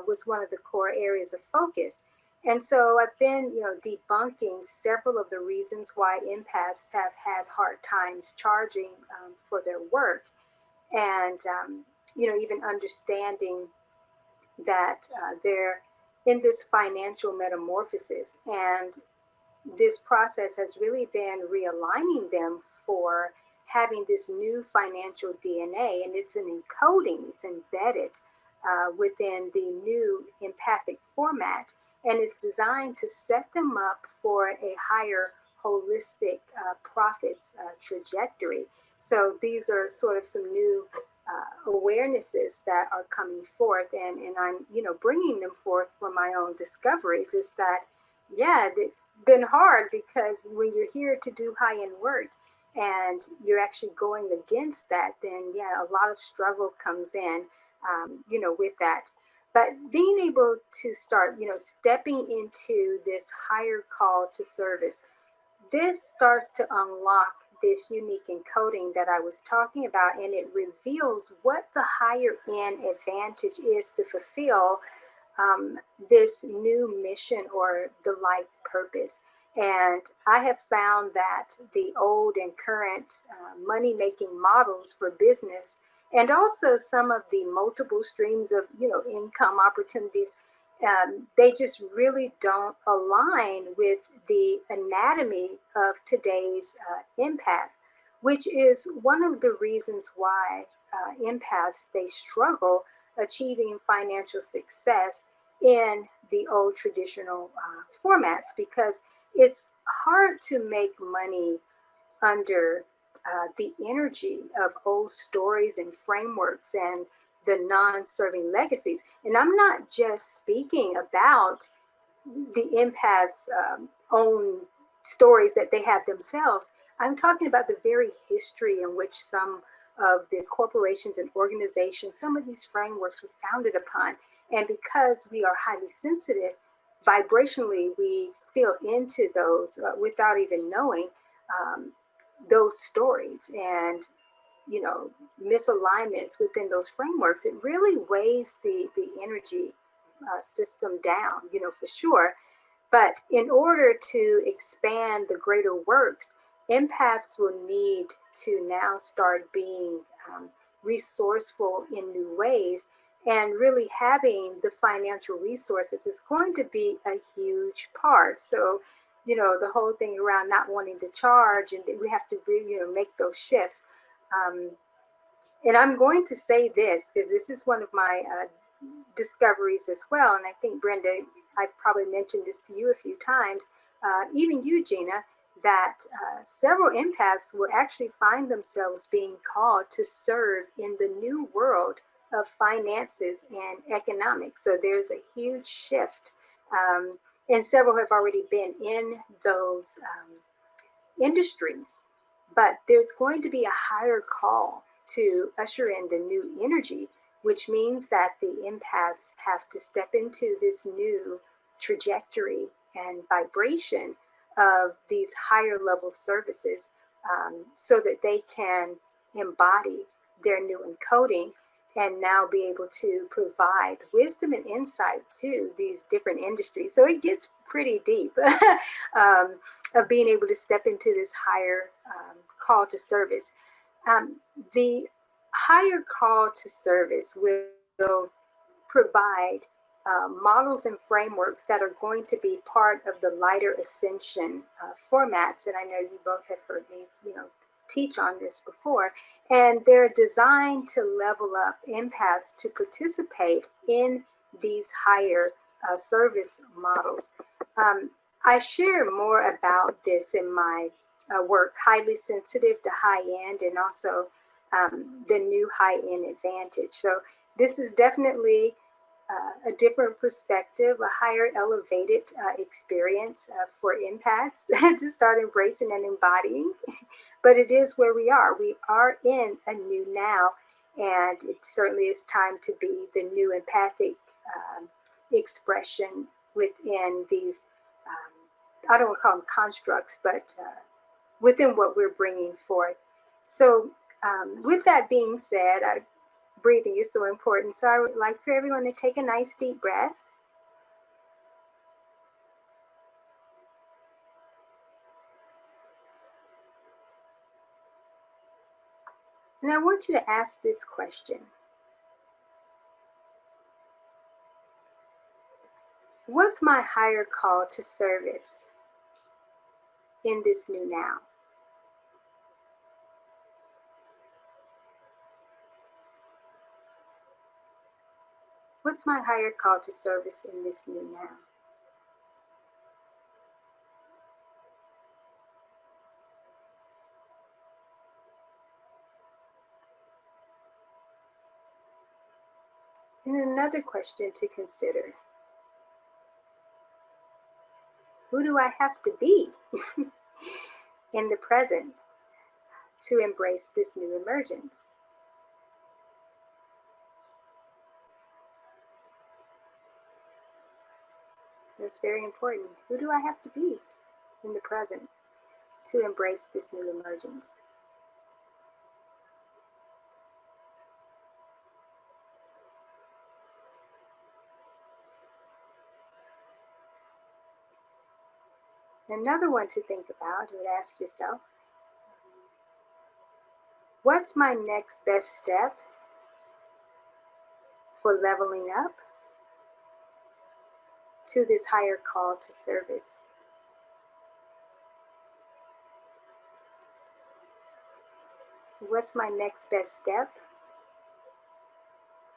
was one of the core areas of focus. And so I've been, debunking several of the reasons why empaths have had hard times charging for their work, and even understanding that they're in this financial metamorphosis, and this process has really been realigning them for having this new financial DNA, and it's an encoding, it's embedded within the new empathic format, and it's designed to set them up for a higher holistic profits trajectory. So these are sort of some new awarenesses that are coming forth, and I'm bringing them forth for my own discoveries. Is that yeah, it's been hard because when you're here to do high end work and you're actually going against that, then yeah, a lot of struggle comes in, with that. But being able to start, stepping into this higher call to service, this starts to unlock this unique encoding that I was talking about, and it reveals what the higher end advantage is to fulfill this new mission or the life purpose. And I have found that the old and current money making models for business, and also some of the multiple streams of income opportunities, they just really don't align with the anatomy of today's empath, which is one of the reasons why empaths they struggle achieving financial success in the old traditional formats, because it's hard to make money under the energy of old stories and frameworks and the non-serving legacies. And I'm not just speaking about the empaths' own stories that they have themselves. I'm talking about the very history in which some of the corporations and organizations, some of these frameworks were founded upon. And because we are highly sensitive, vibrationally, we feel into those without even knowing those stories and misalignments within those frameworks. It really weighs the energy system down, for sure. But in order to expand the greater works, empaths will need to now start being resourceful in new ways, and really having the financial resources is going to be a huge part. So, the whole thing around not wanting to charge, and we have to really, make those shifts. Um, and I'm going to say this because this is one of my discoveries as well. And I think, Brenda, I've probably mentioned this to you a few times, even you, Gina, that several empaths will actually find themselves being called to serve in the new world of finances and economics. So there's a huge shift. And several have already been in those industries, but there's going to be a higher call to usher in the new energy, which means that the empaths have to step into this new trajectory and vibration of these higher level services, so that they can embody their new encoding and now be able to provide wisdom and insight to these different industries. So it gets pretty deep of being able to step into this higher call to service. The higher call to service will provide models and frameworks that are going to be part of the lighter ascension formats. And I know you both have heard me, teach on this before. And they're designed to level up empaths to participate in these higher service models. I share more about this in my work, Highly Sensitive to High End, and also the new high end advantage. So this is definitely a different perspective, a higher elevated experience for empaths to start embracing and embodying. But it is where we are. We are in a new now, and it certainly is time to be the new empathic expression within these, I don't want to call them constructs, but within what we're bringing forth. So with that being said, breathing is so important. So I would like for everyone to take a nice deep breath. And I want you to ask this question. What's my higher call to service in this new now? What's my higher call to service in this new now? And another question to consider: who do I have to be in the present to embrace this new emergence? That's very important. Who do I have to be in the present to embrace this new emergence? Another one to think about, you would ask yourself, what's my next best step for leveling up to this higher call to service? So what's my next best step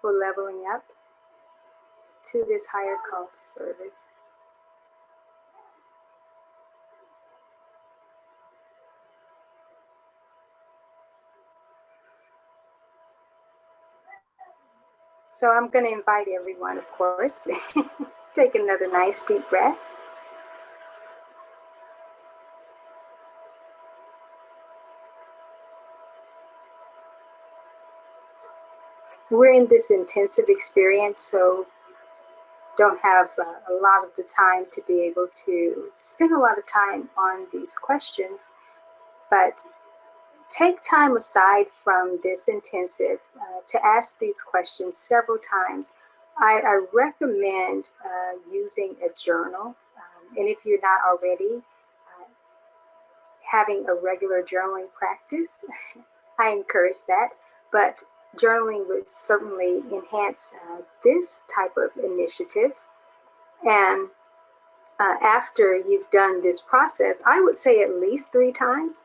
for leveling up to this higher call to service? So I'm going to invite everyone, of course, take another nice deep breath. We're in this intensive experience, so don't have a lot of the time to be able to spend a lot of time on these questions, but take time aside from this intensive to ask these questions several times. I recommend using a journal, and if you're not already having a regular journaling practice, I encourage that, but journaling would certainly enhance this type of initiative. And after you've done this process, I would say at least 3 times,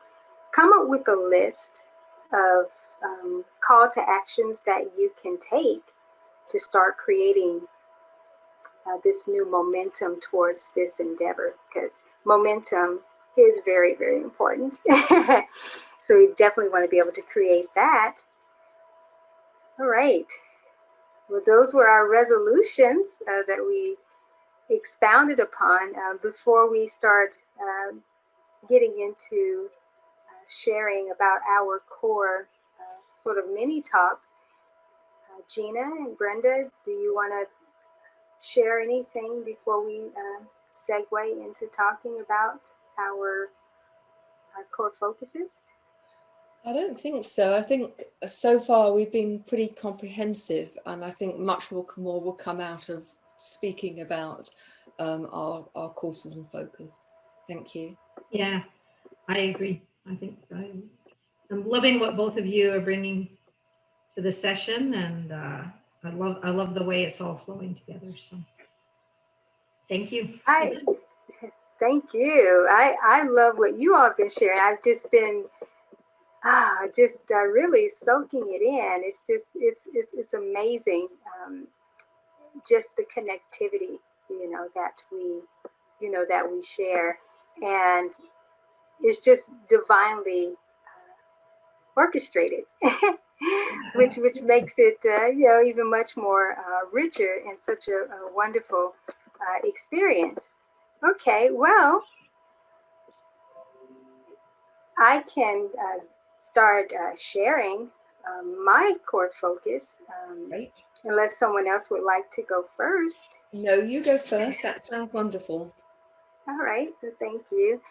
come up with a list of call to actions that you can take to start creating this new momentum towards this endeavor, because momentum is very, very important. So we definitely want to be able to create that. All right. Well, those were our resolutions that we expounded upon before we start getting into sharing about our core sort of mini talks. Gina and Brenda, do you want to share anything before we segue into talking about our core focuses? I don't think so. I think so far we've been pretty comprehensive, and I think much more will come out of speaking about our courses and focus. Thank you. Yeah, I agree. I think I'm loving what both of you are bringing to the session, and I love the way it's all flowing together. So thank you. Thank you. I love what you all have been sharing. I've just been really soaking it in. It's just it's amazing, just the connectivity, that we share, and it's just divinely orchestrated, which makes it even much more richer and such a wonderful experience. Okay, well, I can start sharing my core focus, Great. unless someone else would like to go first. No, you go first. That sounds wonderful. All right, thank you.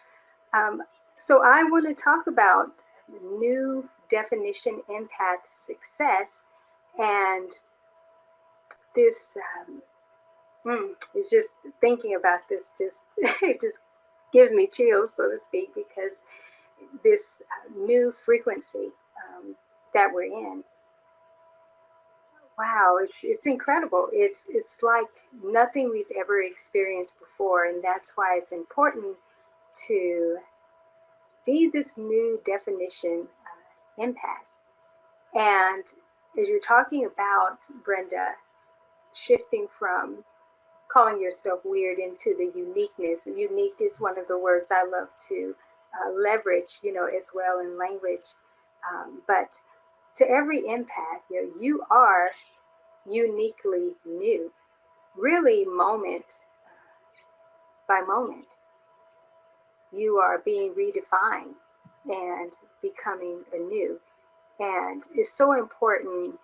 So I want to talk about new definition impact success, and this it's just thinking about this just it just gives me chills, so to speak, because this new frequency that we're in. Wow, it's incredible. It's like nothing we've ever experienced before, and that's why it's important to be this new definition impact. And as you're talking about, Brenda, shifting from calling yourself weird into the uniqueness. And unique is one of the words I love to leverage, as well in language. But to every empath, you are uniquely new, really moment by moment. You are being redefined and becoming anew. And it's so important,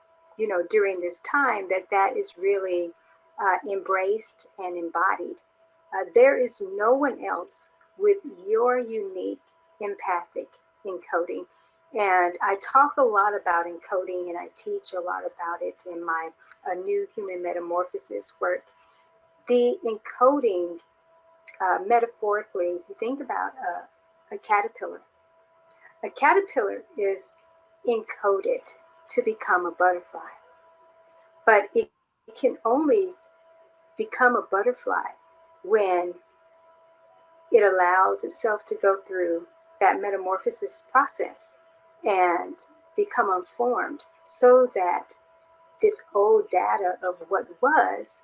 during this time that is really embraced and embodied. There is no one else with your unique empathic encoding. And I talk a lot about encoding and I teach a lot about it in my new human metamorphosis work. The encoding, metaphorically, if you think about a caterpillar is encoded to become a butterfly, but it can only become a butterfly when it allows itself to go through that metamorphosis process and become unformed so that this old data of what was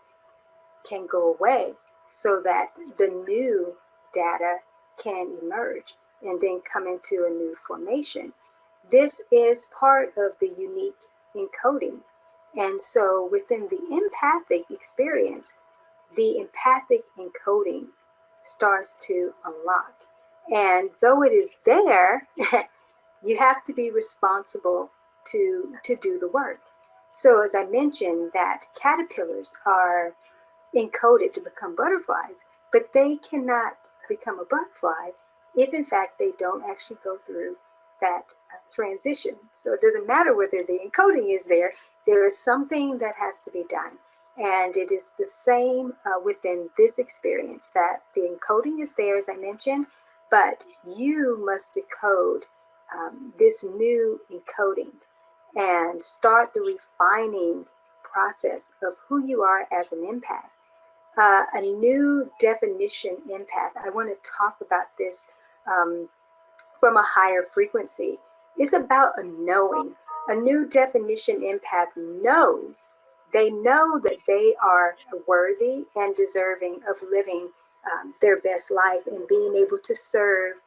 can go away so that the new data can emerge and then come into a new formation. This is part of the unique encoding. And so within the empathic experience, the empathic encoding starts to unlock. And though it is there, you have to be responsible to do the work. So as I mentioned, that caterpillars are encoded to become butterflies, but they cannot become a butterfly if in fact they don't actually go through that transition. So it doesn't matter whether the encoding is there, there is something that has to be done. And it is the same within this experience, that the encoding is there, as I mentioned, but you must decode this new encoding and start the refining process of who you are as an empath. A new definition empath. I want to talk about this from a higher frequency. It's about a knowing. A new definition empath knows. They know that they are worthy and deserving of living their best life and being able to serve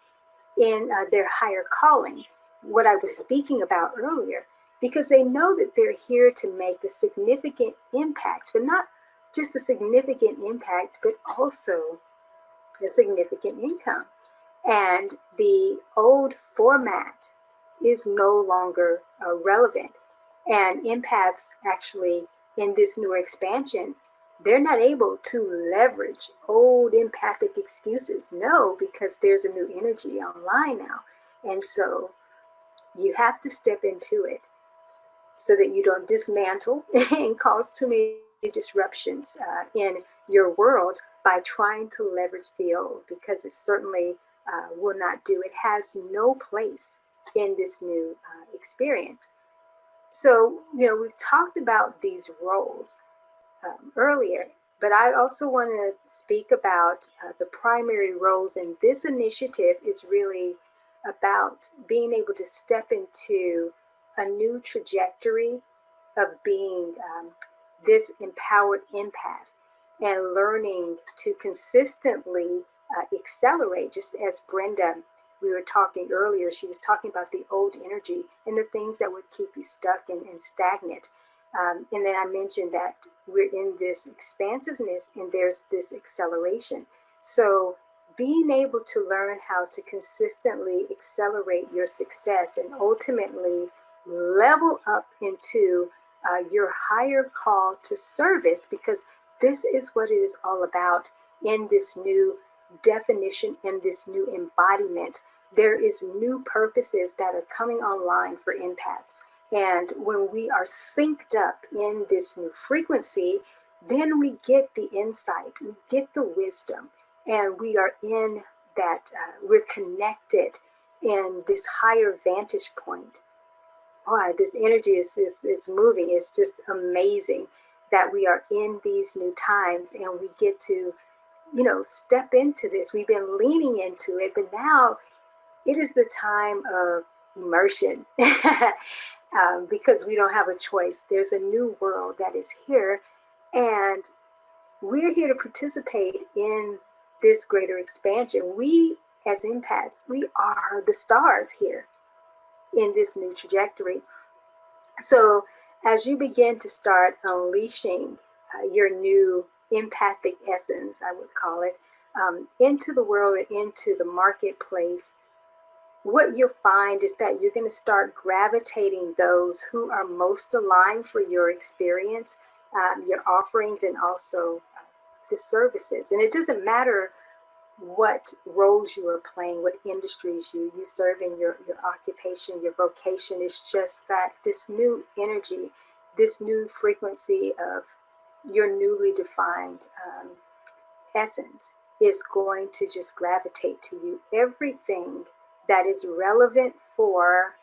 in their higher calling, what I was speaking about earlier, because they know that they're here to make a significant impact, but not just a significant impact, but also a significant income. And the old format is no longer relevant. And empaths actually, in this newer expansion, they're not able to leverage old empathic excuses. No, because there's a new energy online now. And so you have to step into it so that you don't dismantle and cause too many disruptions in your world by trying to leverage the old, because it certainly will not do. It has no place in this new experience. So, we've talked about these roles earlier, but I also want to speak about the primary roles. And this initiative is really about being able to step into a new trajectory of being this empowered empath and learning to consistently accelerate, just as Brenda, we were talking earlier, she was talking about the old energy and the things that would keep you stuck and stagnant. And then I mentioned that we're in this expansiveness and there's this acceleration. So being able to learn how to consistently accelerate your success and ultimately level up into your higher call to service, because this is what it is all about in this new definition, in this new embodiment. There is new purposes that are coming online for empaths. And when we are synced up in this new frequency, then we get the insight, we get the wisdom, and we are in that, we're connected in this higher vantage point. Boy, this energy is it's moving. It's just amazing that we are in these new times and we get to, step into this. We've been leaning into it, but now it is the time of immersion. Because we don't have a choice. There's a new world that is here, And we're here to participate in this greater expansion. We, as empaths, we are the stars here in this new trajectory. So as you begin to start unleashing your new empathic essence, I would call it, into the world and into the marketplace, what you'll find is that you're going to start gravitating those who are most aligned for your experience, your offerings, and also the services. And it doesn't matter what roles you are playing, what industries you serve in, your occupation, your vocation. Is just that this new energy, this new frequency of your newly defined essence is going to just gravitate to you. Everything that is relevant for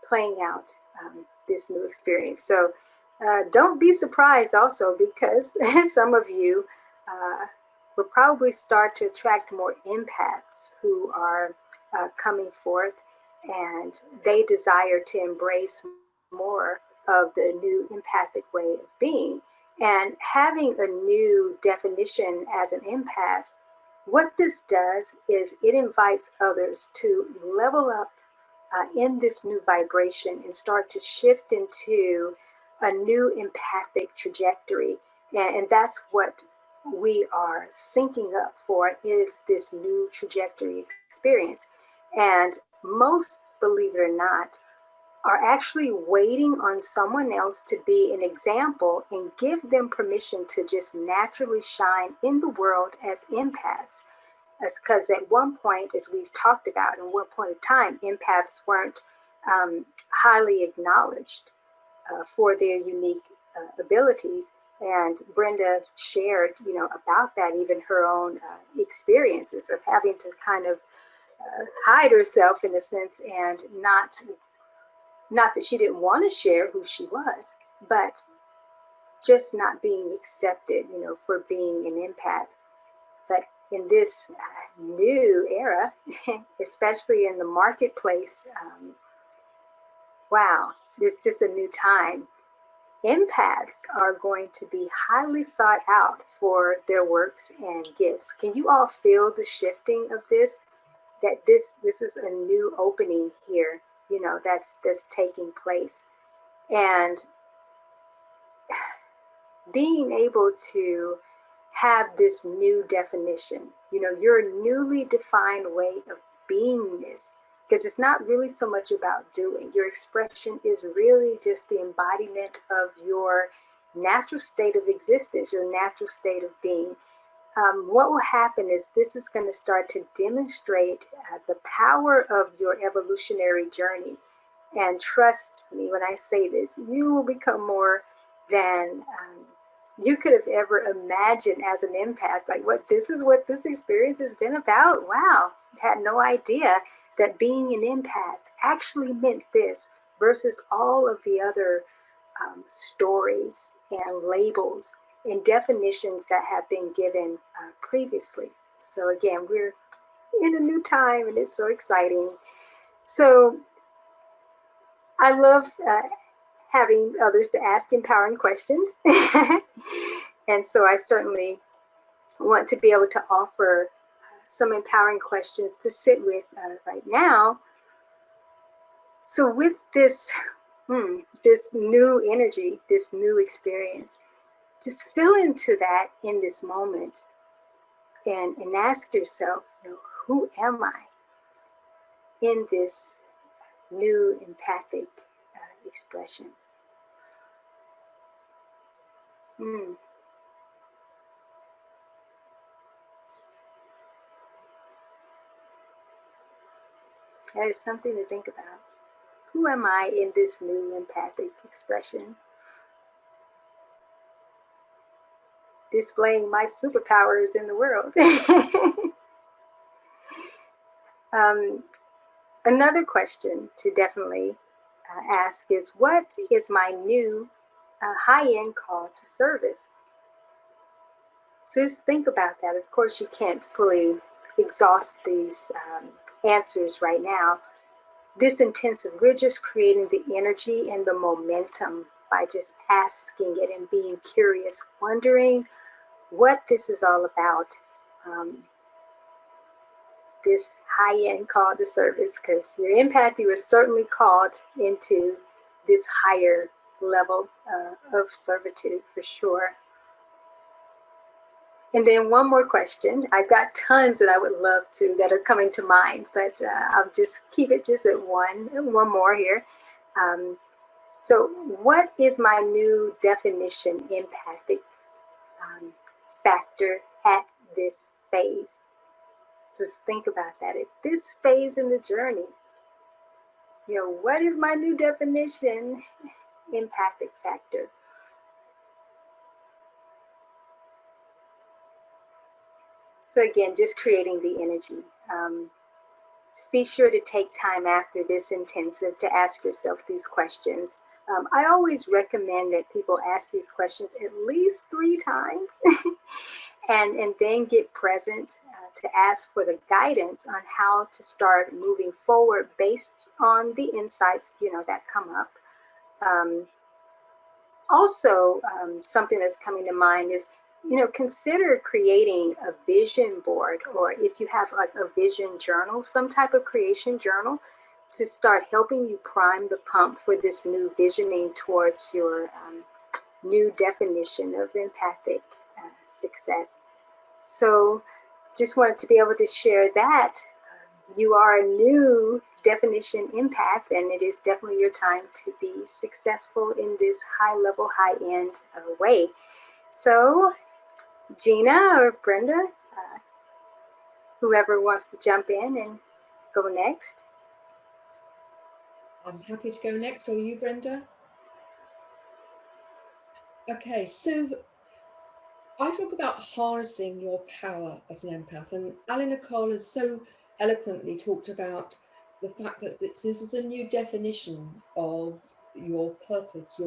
playing out this new experience. So don't be surprised also, because some of you will probably start to attract more empaths who are coming forth, and they desire to embrace more of the new empathic way of being. And having a new definition as an empath, what this does is it invites others to level up in this new vibration and start to shift into a new empathic trajectory. And that's what we are syncing up for, is this new trajectory experience. And most, believe it or not, are actually waiting on someone else to be an example and give them permission to just naturally shine in the world as empaths. Because at one point, as we've talked about, at one point in time, empaths weren't highly acknowledged for their unique abilities. And Brenda shared, about that, even her own experiences of having to kind of hide herself in a sense, and not that she didn't want to share who she was, but just not being accepted, for being an empath. But in this new era, especially in the marketplace, wow, it's just a new time. Empaths are going to be highly sought out for their works and gifts. Can you all feel the shifting of this? That this is a new opening here, that's taking place. And being able to have this new definition, your newly defined way of beingness, because it's not really so much about doing. Your expression is really just the embodiment of your natural state of existence, your natural state of being. What will happen is this is going to start to demonstrate the power of your evolutionary journey. And trust me when I say this, you will become more than you could have ever imagined as an empath. Like, this is what this experience has been about. Wow, I had no idea that being an empath actually meant this, versus all of the other stories and labels and definitions that have been given previously. So again, we're in a new time, and it's so exciting. So I love having others to ask empowering questions. And so I certainly want to be able to offer some empowering questions to sit with right now. So with this, this new energy, this new experience, just feel into that in this moment, and ask yourself, who am I in this new empathic expression? That is something to think about. Who am I in this new empathic expression? Displaying my superpowers in the world. Another question to definitely ask is, what is my new high-end call to service? So just think about that. Of course, you can't fully exhaust these answers right now. This intensive, we're just creating the energy and the momentum by just asking it and being curious, wondering what this is all about. This high-end call to service, because your empathy was certainly called into this higher level of servitude for sure. And then one more question. I've got tons that I would love to that are coming to mind, but I'll just keep it just at one more here. So what is my new definition empathic factor at this phase? Just think about that. At this phase in the journey, what is my new definition empathic factor? So again, just creating the energy. Just be sure to take time after this intensive to ask yourself these questions. I always recommend that people ask these questions at least 3 times and then get present to ask for the guidance on how to start moving forward based on the insights, that come up. Also, something that's coming to mind is, consider creating a vision board, or if you have like a vision journal, some type of creation journal, to start helping you prime the pump for this new visioning towards your new definition of empathic success. So just wanted to be able to share that. You are a new definition empath, and it is definitely your time to be successful in this high-level, high-end way. So Gina or Brenda, whoever wants to jump in and go next. I'm happy to go next, or you, Brenda? Okay, so I talk about harnessing your power as an empath, and Ali Nicole has so eloquently talked about the fact that this is a new definition of your purpose,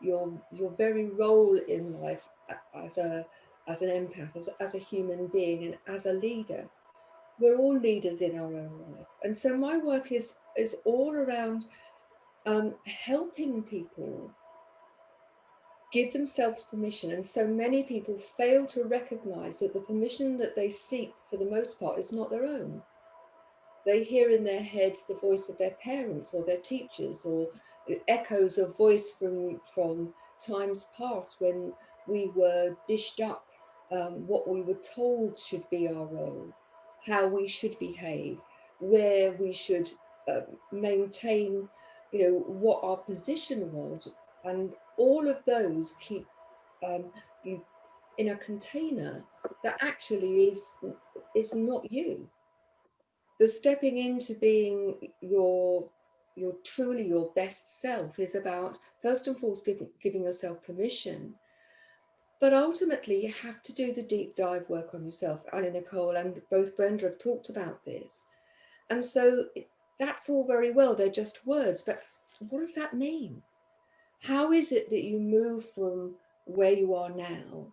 your very role in life as an empath, as a human being, and as a leader. We're all leaders in our own life, and so my work is all around helping people give themselves permission. And so many people fail to recognize that the permission that they seek, for the most part, is not their own. They hear in their heads the voice of their parents or their teachers, or echoes of voice from times past when we were dished up what we were told should be our role, how we should behave, where we should maintain, what our position was. And all of those keep you in a container that actually is not you. The stepping into being your truly your best self is about, first and foremost, giving yourself permission. But ultimately, you have to do the deep dive work on yourself. Ali Nicole and both Brenda have talked about this. And so that's all very well. They're just words. But what does that mean? How is it that you move from where you are now?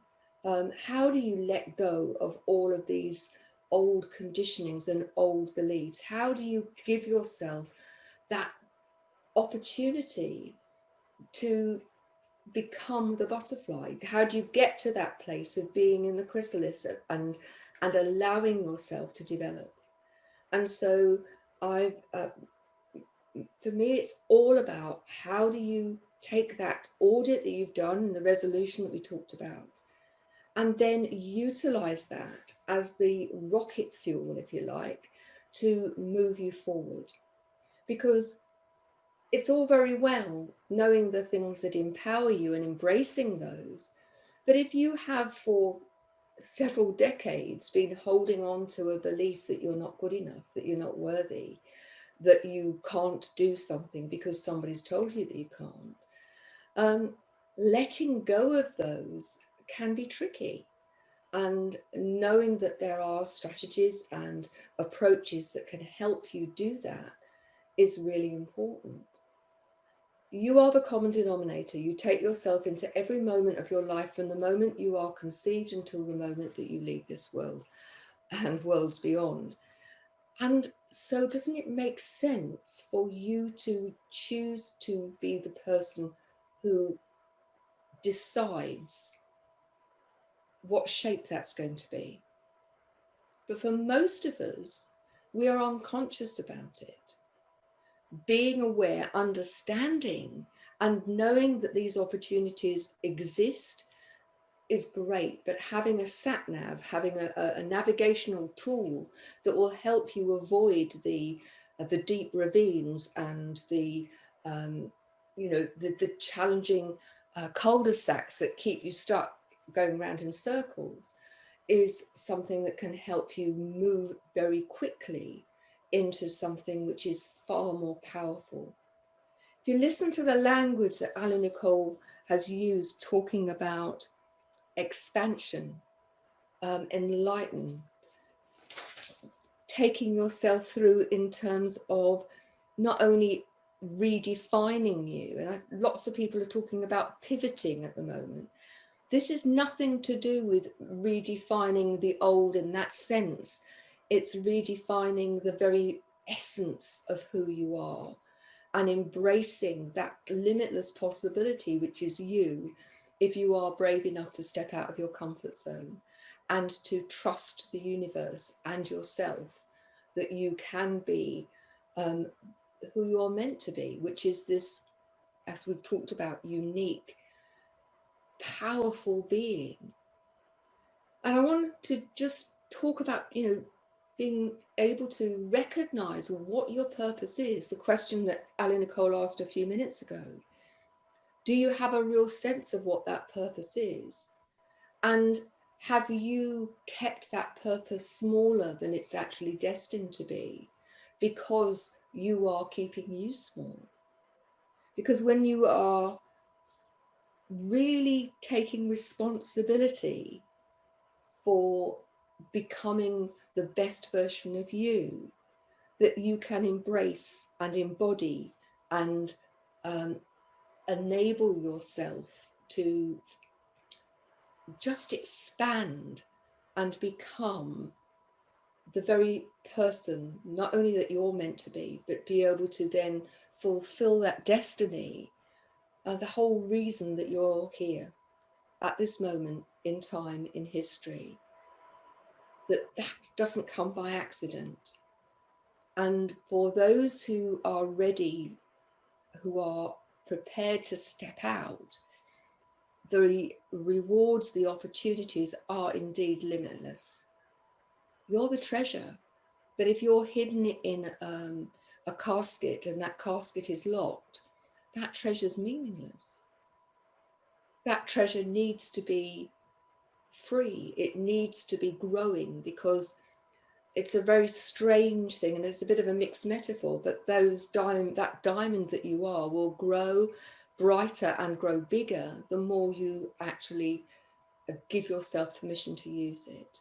How do you let go of all of these old conditionings and old beliefs? How do you give yourself that opportunity to become the butterfly? How do you get to that place of being in the chrysalis and allowing yourself to develop? And so for me, it's all about, how do you take that audit that you've done and the resolution that we talked about, and then utilize that as the rocket fuel, if you like, to move you forward. Because it's all very well knowing the things that empower you and embracing those, but if you have for several decades been holding on to a belief that you're not good enough, that you're not worthy, that you can't do something because somebody's told you that you can't, letting go of those can be tricky. And knowing that there are strategies and approaches that can help you do that is really important. You are the common denominator. You take yourself into every moment of your life, from the moment you are conceived until the moment that you leave this world and worlds beyond. And so doesn't it make sense for you to choose to be the person who decides what shape that's going to be. But for most of us, we are unconscious about it. Being aware, understanding, and knowing that these opportunities exist is great, but having a sat nav, having a navigational tool that will help you avoid the deep ravines and the challenging cul-de-sacs that keep you stuck going around in circles is something that can help you move very quickly into something which is far more powerful. If you listen to the language that Ali Nicole has used, talking about expansion, enlighten, taking yourself through in terms of not only redefining you, and lots of people are talking about pivoting at the moment. This is nothing to do with redefining the old in that sense. It's redefining the very essence of who you are and embracing that limitless possibility, which is you, if you are brave enough to step out of your comfort zone and to trust the universe and yourself that you can be who you're meant to be, which is this, as we've talked about, unique, powerful being. And I wanted to just talk about, being able to recognize what your purpose is. The question that Ali Nicole asked a few minutes ago. Do you have a real sense of what that purpose is? And have you kept that purpose smaller than it's actually destined to be because you are keeping you small? Because when you are really taking responsibility for becoming the best version of you that you can embrace and embody and enable yourself to just expand and become the very person, not only that you're meant to be, but be able to then fulfill that destiny, the whole reason that you're here at this moment in time in history, that doesn't come by accident. And for those who are ready, who are prepared to step out, the rewards, the opportunities are indeed limitless. You're the treasure. But if you're hidden in a casket and that casket is locked, that treasure's meaningless. That treasure needs to be free. It needs to be growing, because it's a very strange thing, and there's a bit of a mixed metaphor, but that diamond that you are will grow brighter and grow bigger the more you actually give yourself permission to use it.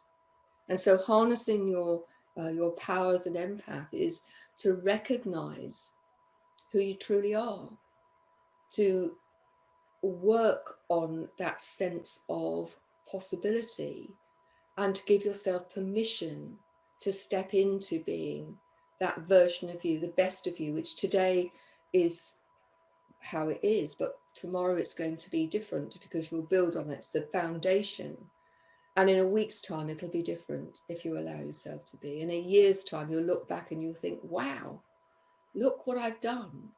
And so harnessing your power as an empath is to recognize who you truly are, to work on that sense of possibility, and to give yourself permission to step into being that version of you, the best of you, which today is how it is, but tomorrow it's going to be different because you'll build on it. It's the foundation. And in a week's time, it'll be different if you allow yourself to be. In a year's time, you'll look back and you'll think, wow, look what I've done.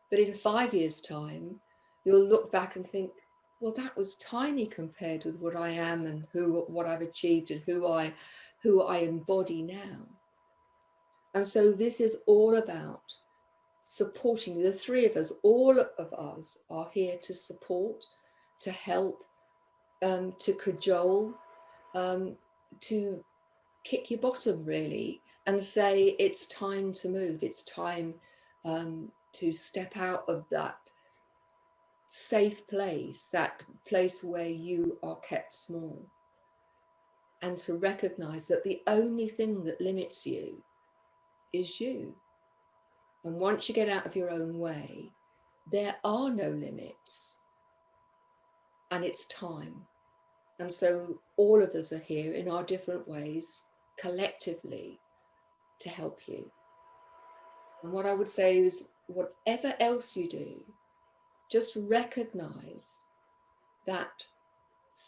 But in 5 years' time, you'll look back and think, well, that was tiny compared with what I am and what I've achieved and who I embody now. And so this is all about supporting you. The three of us, all of us are here to support, to help, to cajole, to kick your bottom really and say it's time to move. It's time to step out of that safe place, that place where you are kept small, and to recognize that the only thing that limits you is you. And once you get out of your own way, there are no limits, and it's time. And so all of us are here in our different ways, collectively, to help you. And what I would say is, whatever else you do, just recognize that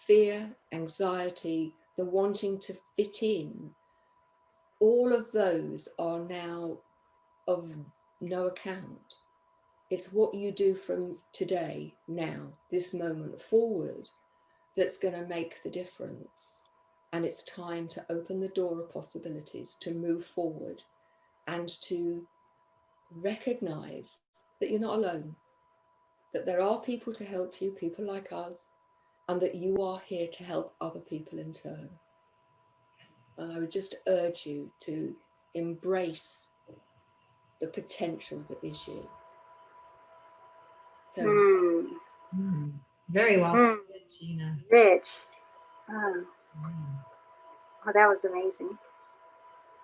fear, anxiety, the wanting to fit in, all of those are now of no account. It's what you do from today, now, this moment forward, that's going to make the difference. And it's time to open the door of possibilities, to move forward, and to recognize that you're not alone, that there are people to help you, people like us, and that you are here to help other people in turn. And I would just urge you to embrace the potential that is you. So, Very well said, Gina. Rich. Oh, that was amazing.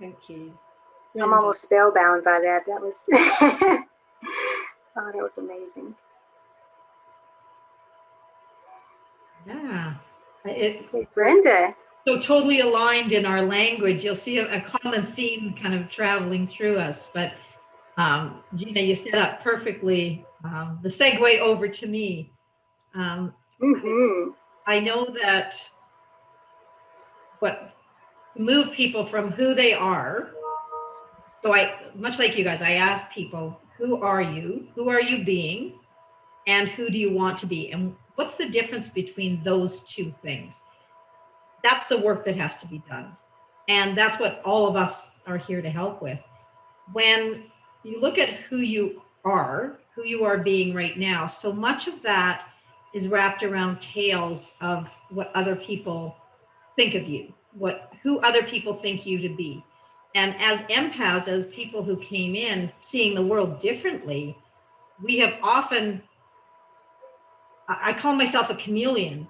thank you. I'm almost spellbound by that. That was, that was amazing. Yeah. Brenda. So totally aligned in our language. You'll see a common theme kind of traveling through us. But Gina, you set up perfectly the segue over to me. I know that to move people from who they are. So much like you guys, I ask people, who are you? Who are you being? And who do you want to be? And what's the difference between those two things? That's the work that has to be done. And that's what all of us are here to help with. When you look at who you are being right now, so much of that is wrapped around tales of what other people think of you, who other people think you to be. And as empaths, as people who came in seeing the world differently, we have often, I call myself a chameleon.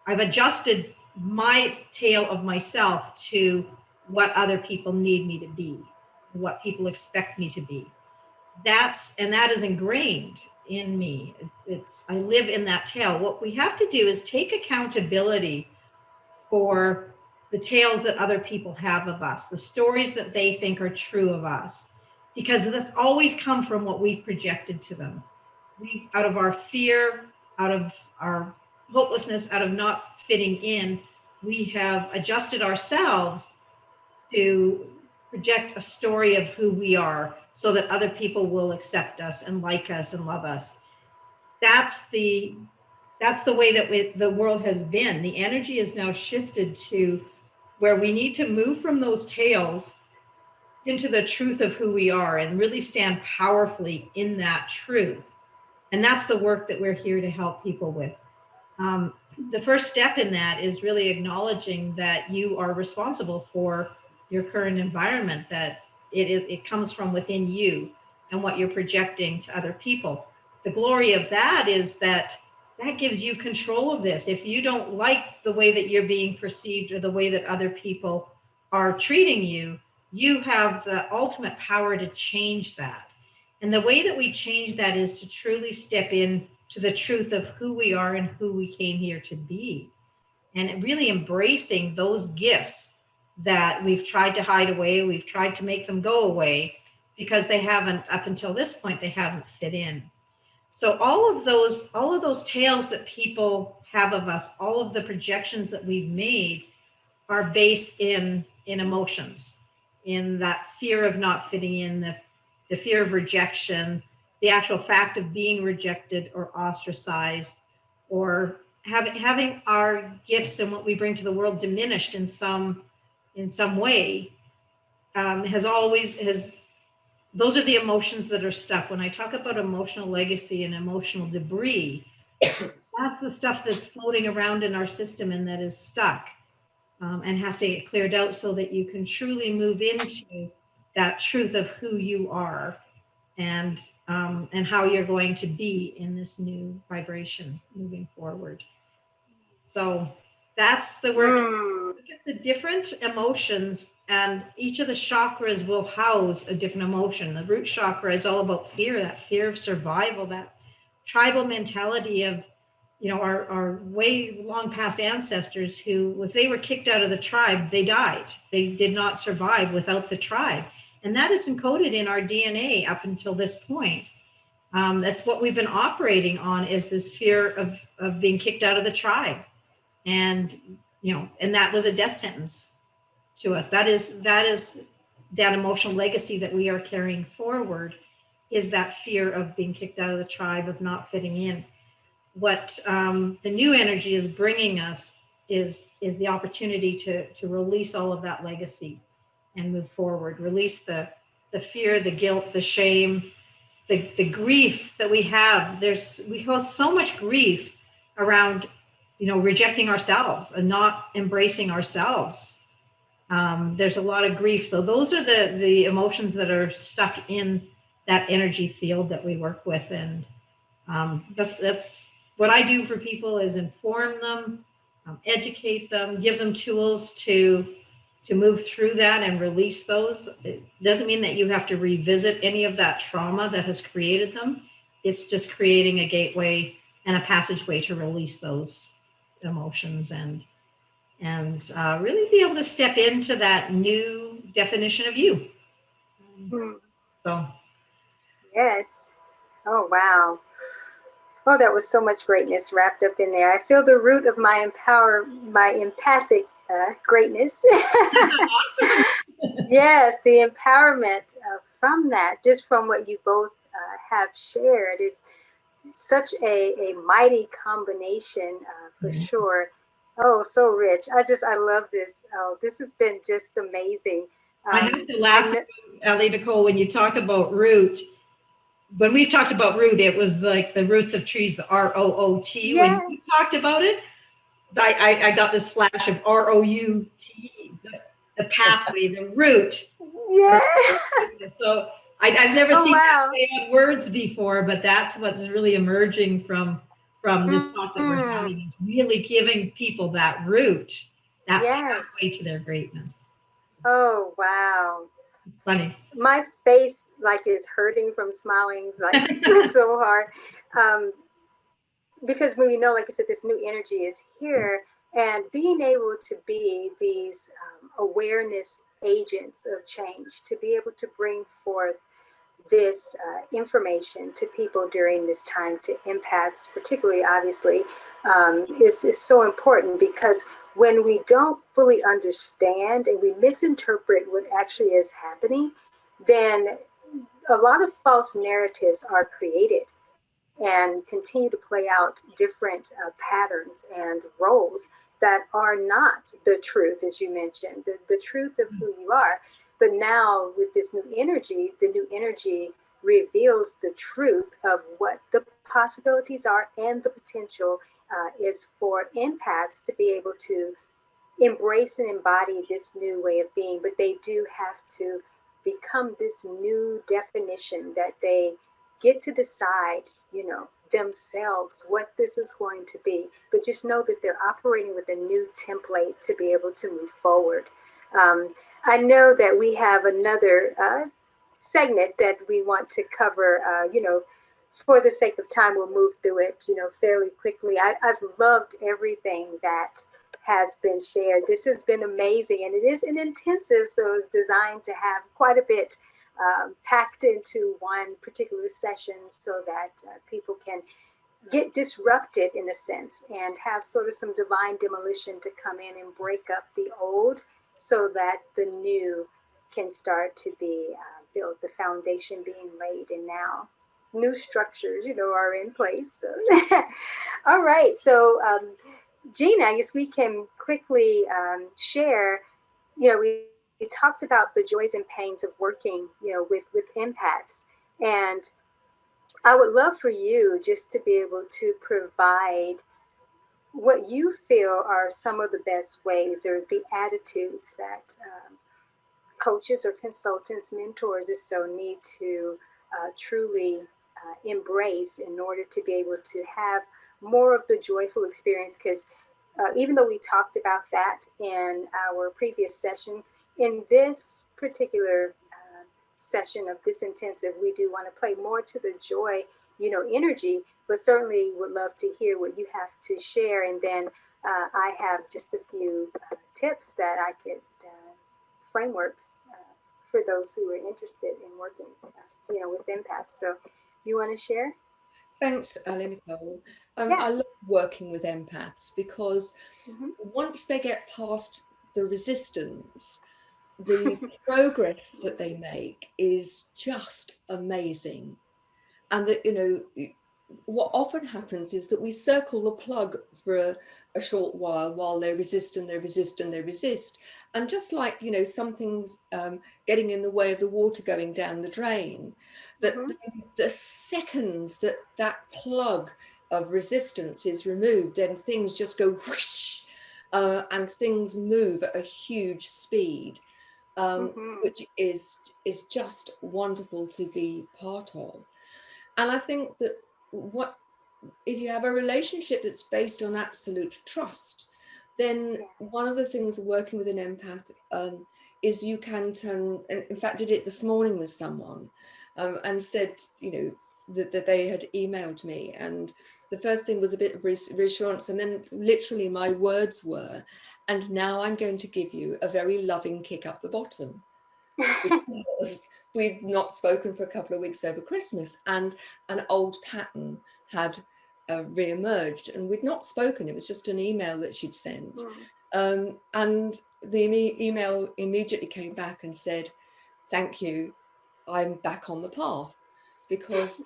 I've adjusted my tale of myself to what other people need me to be, what people expect me to be. That is ingrained in me. I live in that tale. What we have to do is take accountability for the tales that other people have of us, the stories that they think are true of us, because that's always come from what we've projected to them. Out of our fear, out of our hopelessness, out of not fitting in, we have adjusted ourselves to project a story of who we are so that other people will accept us and like us and love us. That's the way that the world has been. The energy is now shifted to where we need to move from those tales into the truth of who we are and really stand powerfully in that truth. And that's the work that we're here to help people with. The first step in that is really acknowledging that you are responsible for your current environment, that it comes from within you and what you're projecting to other people. The glory of that is that gives you control of this. If you don't like the way that you're being perceived or the way that other people are treating you, you have the ultimate power to change that. And the way that we change that is to truly step in to the truth of who we are and who we came here to be. And really embracing those gifts that we've tried to hide away, we've tried to make them go away because they haven't, up until this point, they haven't fit in. So all of those tales that people have of us, all of the projections that we've made are based in emotions, in that fear of not fitting in, the fear of rejection, the actual fact of being rejected or ostracized, or having our gifts and what we bring to the world diminished in some way, those are the emotions that are stuck. When I talk about emotional legacy and emotional debris, that's the stuff that's floating around in our system and that is stuck and has to get cleared out so that you can truly move into that truth of who you are and how you're going to be in this new vibration moving forward. So that's the work. Look at the different emotions, and each of the chakras will house a different emotion. The root chakra is all about fear, that fear of survival, that tribal mentality of, our way long past ancestors who, if they were kicked out of the tribe, they died. They did not survive without the tribe. And that is encoded in our DNA up until this point. That's what we've been operating on, is this fear of being kicked out of the tribe. And, and that was a death sentence to us. That is that emotional legacy that we are carrying forward, is that fear of being kicked out of the tribe, of not fitting in. What the new energy is bringing us is the opportunity to release all of that legacy and move forward. Release the fear, the guilt, the shame, the grief that we have. We hold so much grief around, rejecting ourselves and not embracing ourselves. There's a lot of grief. So those are the emotions that are stuck in that energy field that we work with. And that's what I do for people, is inform them, educate them, give them tools to move through that and release those. It doesn't mean that you have to revisit any of that trauma that has created them. It's just creating a gateway and a passageway to release those emotions and really be able to step into that new definition of you. So. Yes. Oh, wow. Oh, that was so much greatness wrapped up in there. I feel the root of my empathic greatness. Awesome. Yes, the empowerment from that, just from what you both have shared, is such a mighty combination for sure. Oh, so rich. I love this. Oh, this has been just amazing. I have to laugh, Ellie Nicole, when you talk about root. When we've talked about root, it was like the roots of trees, the ROOT. Yeah. When you talked about it, I got this flash of ROUT, the pathway, the root. Yeah. So I've never seen that play on words before, but that's what's really emerging from this talk that we're having, is really giving people that root, that pathway to their greatness. Oh, wow. Funny. My face is hurting from smiling so hard. Because when we know, like I said, this new energy is here, and being able to be these awareness agents of change, to be able to bring forth this information to people during this time, to empaths particularly, obviously, is so important, because when we don't fully understand and we misinterpret what actually is happening, then a lot of false narratives are created and continue to play out different patterns and roles that are not the truth, as you mentioned, the truth of who you are. But now with this new energy, the new energy reveals the truth of what the possibilities are, and the potential is for empaths to be able to embrace and embody this new way of being. But they do have to become this new definition that they get to decide, themselves what this is going to be. But just know that they're operating with a new template to be able to move forward. I know that we have another segment that we want to cover, for the sake of time, we'll move through it, fairly quickly. I've loved everything that has been shared. This has been amazing, and it is an intensive, so it's designed to have quite a bit packed into one particular session, so that people can get disrupted in a sense and have sort of some divine demolition to come in and break up the old, so that the new can start to be built, the foundation being laid, and now new structures, are in place. So. All right, so Gina, I guess we can quickly share, we talked about the joys and pains of working, with empaths. And I would love for you just to be able to provide what you feel are some of the best ways, or the attitudes that coaches or consultants, mentors or so, need to truly embrace in order to be able to have more of the joyful experience. Because even though we talked about that in our previous session, in this particular session of this intensive, we do want to play more to the joy, energy, but certainly would love to hear what you have to share. And then I have just a few tips that I could, frameworks for those who are interested in working, with empaths. So you want to share? Thanks, Ali Nicole. Yeah. I love working with empaths because Hmm. once they get past the resistance, the progress that they make is just amazing. And that, what often happens is that we circle the plug for a short while they resist and they resist and they resist. And just like, something's getting in the way of the water going down the drain, that Hmm. the second that that plug of resistance is removed, then things just go whoosh, and things move at a huge speed, Hmm. which is just wonderful to be part of. And I think that what if you have a relationship that's based on absolute trust, then Yeah. one of the things of working with an empath, is you can turn, and in fact did it this morning with someone, and said, that they had emailed me, and the first thing was a bit of reassurance, and then literally my words were, and now I'm going to give you a very loving kick up the bottom, because we'd not spoken for a couple of weeks over Christmas, and an old pattern had re-emerged, and we'd not spoken. It was just an email that she'd sent, Mm. and the email immediately came back and said, "Thank you, I'm back on the path." Because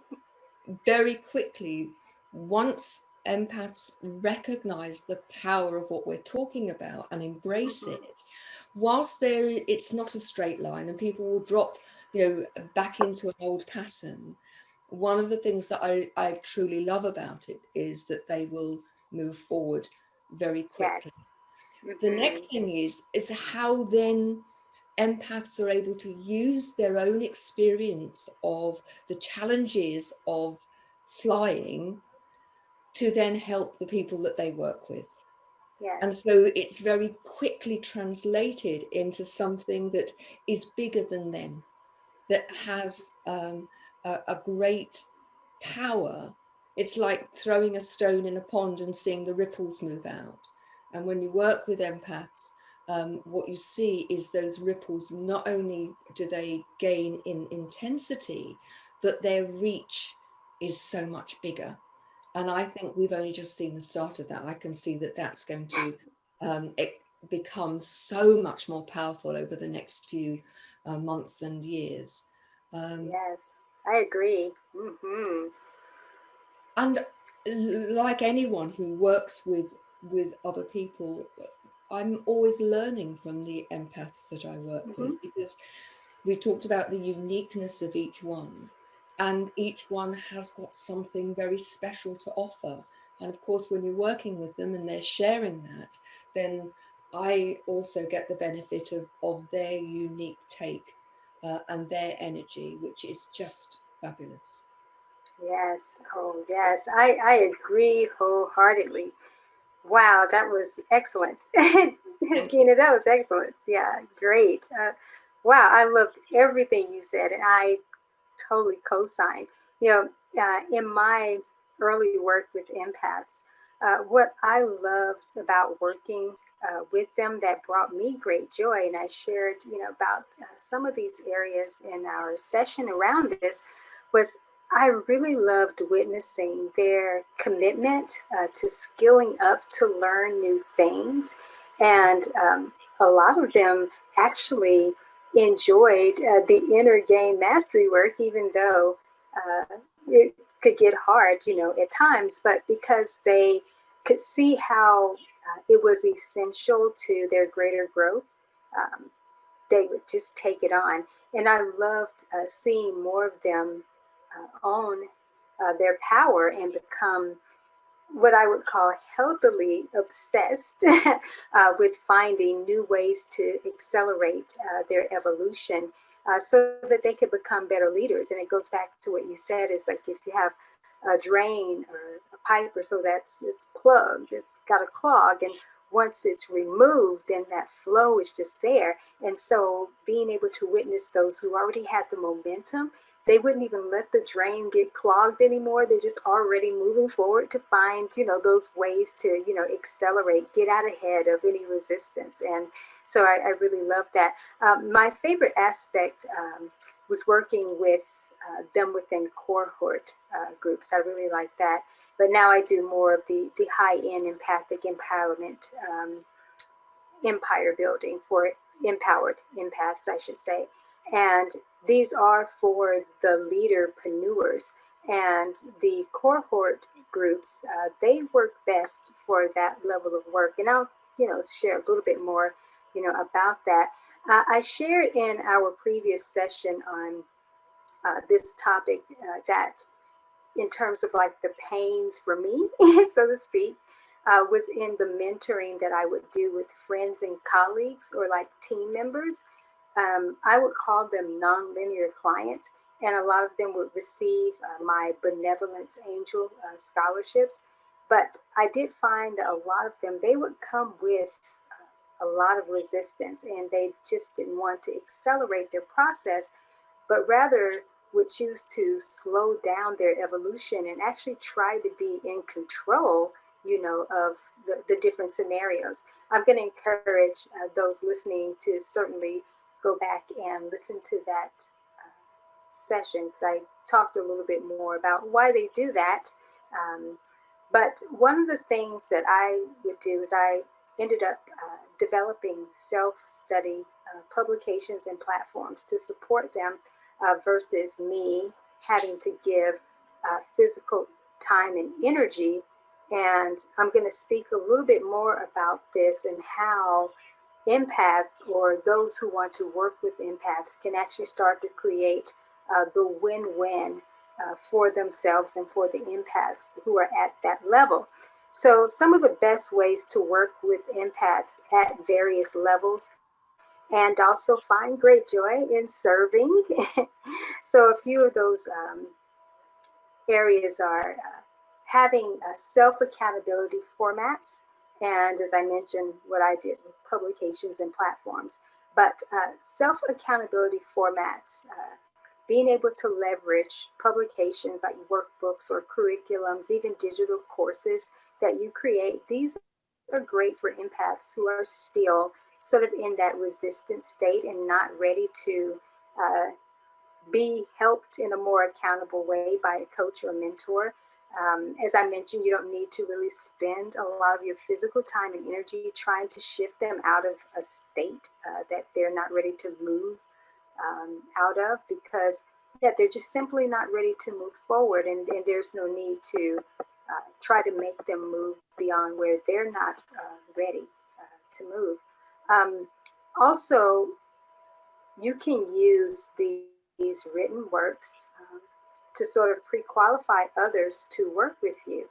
very quickly, once empaths recognize the power of what we're talking about and embrace it, Mhm. whilst it's not a straight line and people will drop, back into an old pattern, one of the things that I truly love about it is that they will move forward very Yes. quickly. The Hmm. next thing is how then empaths are able to use their own experience of the challenges of flying to then help the people that they work with. Yes. And so it's very quickly translated into something that is bigger than them, that has a great power. It's like throwing a stone in a pond and seeing the ripples move out. And when you work with empaths, what you see is those ripples, not only do they gain in intensity, but their reach is so much bigger. And I think we've only just seen the start of that. I can see that that's going to become so much more powerful over the next few months and years. Um, Yes. I agree. Hmm. and like anyone who works with other people, I'm always learning from the empaths that I work with, Hmm. because we talked about the uniqueness of each one, and each one has got something very special to offer. And of course, when you're working with them and they're sharing that, then I also get the benefit of their unique take, and their energy, which is just fabulous. Yes. Oh, yes. I agree wholeheartedly. Wow, that was excellent. Thank you. Gina, that was excellent. Yeah, great. Wow, I loved everything you said, and I totally co-sign. In my early work with empaths, what I loved about working with them that brought me great joy, and I shared, about some of these areas in our session around this, was I really loved witnessing their commitment to skilling up to learn new things. And a lot of them actually enjoyed the inner game mastery work, even though it could get hard, at times, but because they could see how it was essential to their greater growth, um, they would just take it on. And I loved seeing more of them own their power and become what I would call healthily obsessed with finding new ways to accelerate their evolution, so that they could become better leaders. And it goes back to what you said, is like if you have a drain or a pipe or so that's it's plugged, it's got a clog, and once it's removed, then that flow is just there. And so being able to witness those who already had the momentum, they wouldn't even let the drain get clogged anymore. They're just already moving forward to find, those ways to, accelerate, get out ahead of any resistance. And so I really love that. My favorite aspect was working with them within cohort groups. I really like that. But now I do more of the high-end empathic empowerment, empire building for empowered empaths, I should say. And these are for the leaderpreneurs. And the cohort groups, they work best for that level of work. And I'll, share a little bit more, about that. I shared in our previous session on this topic that in terms of like the pains for me, so to speak, was in the mentoring that I would do with friends and colleagues or like team members. I would call them nonlinear clients, and a lot of them would receive my benevolence angel scholarships. But I did find that a lot of them, they would come with a lot of resistance, and they just didn't want to accelerate their process, but rather would choose to slow down their evolution and actually try to be in control, of the different scenarios. I'm going to encourage those listening to certainly go back and listen to that session, because I talked a little bit more about why they do that. But one of the things that I would do is I ended up developing self-study publications and platforms to support them versus me having to give physical time and energy. And I'm going to speak a little bit more about this and how empaths or those who want to work with empaths can actually start to create the win-win for themselves and for the empaths who are at that level. So some of the best ways to work with empaths at various levels and also find great joy in serving. So a few of those areas are having self-accountability formats. And as I mentioned, what I did with publications and platforms, but self-accountability formats, being able to leverage publications like workbooks or curriculums, even digital courses that you create. These are great for empaths who are still sort of in that resistant state and not ready to be helped in a more accountable way by a coach or mentor. As I mentioned, you don't need to really spend a lot of your physical time and energy trying to shift them out of a state that they're not ready to move out of, because they're just simply not ready to move forward, and there's no need to try to make them move beyond where they're not ready to move. Also, you can use these written works to sort of pre-qualify others to work with you.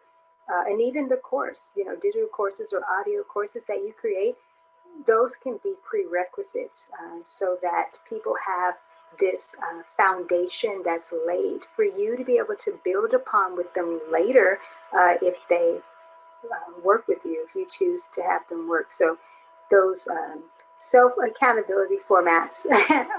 And even the course, digital courses or audio courses that you create, those can be prerequisites so that people have this foundation that's laid for you to be able to build upon with them later if they work with you, if you choose to have them work. So those self-accountability formats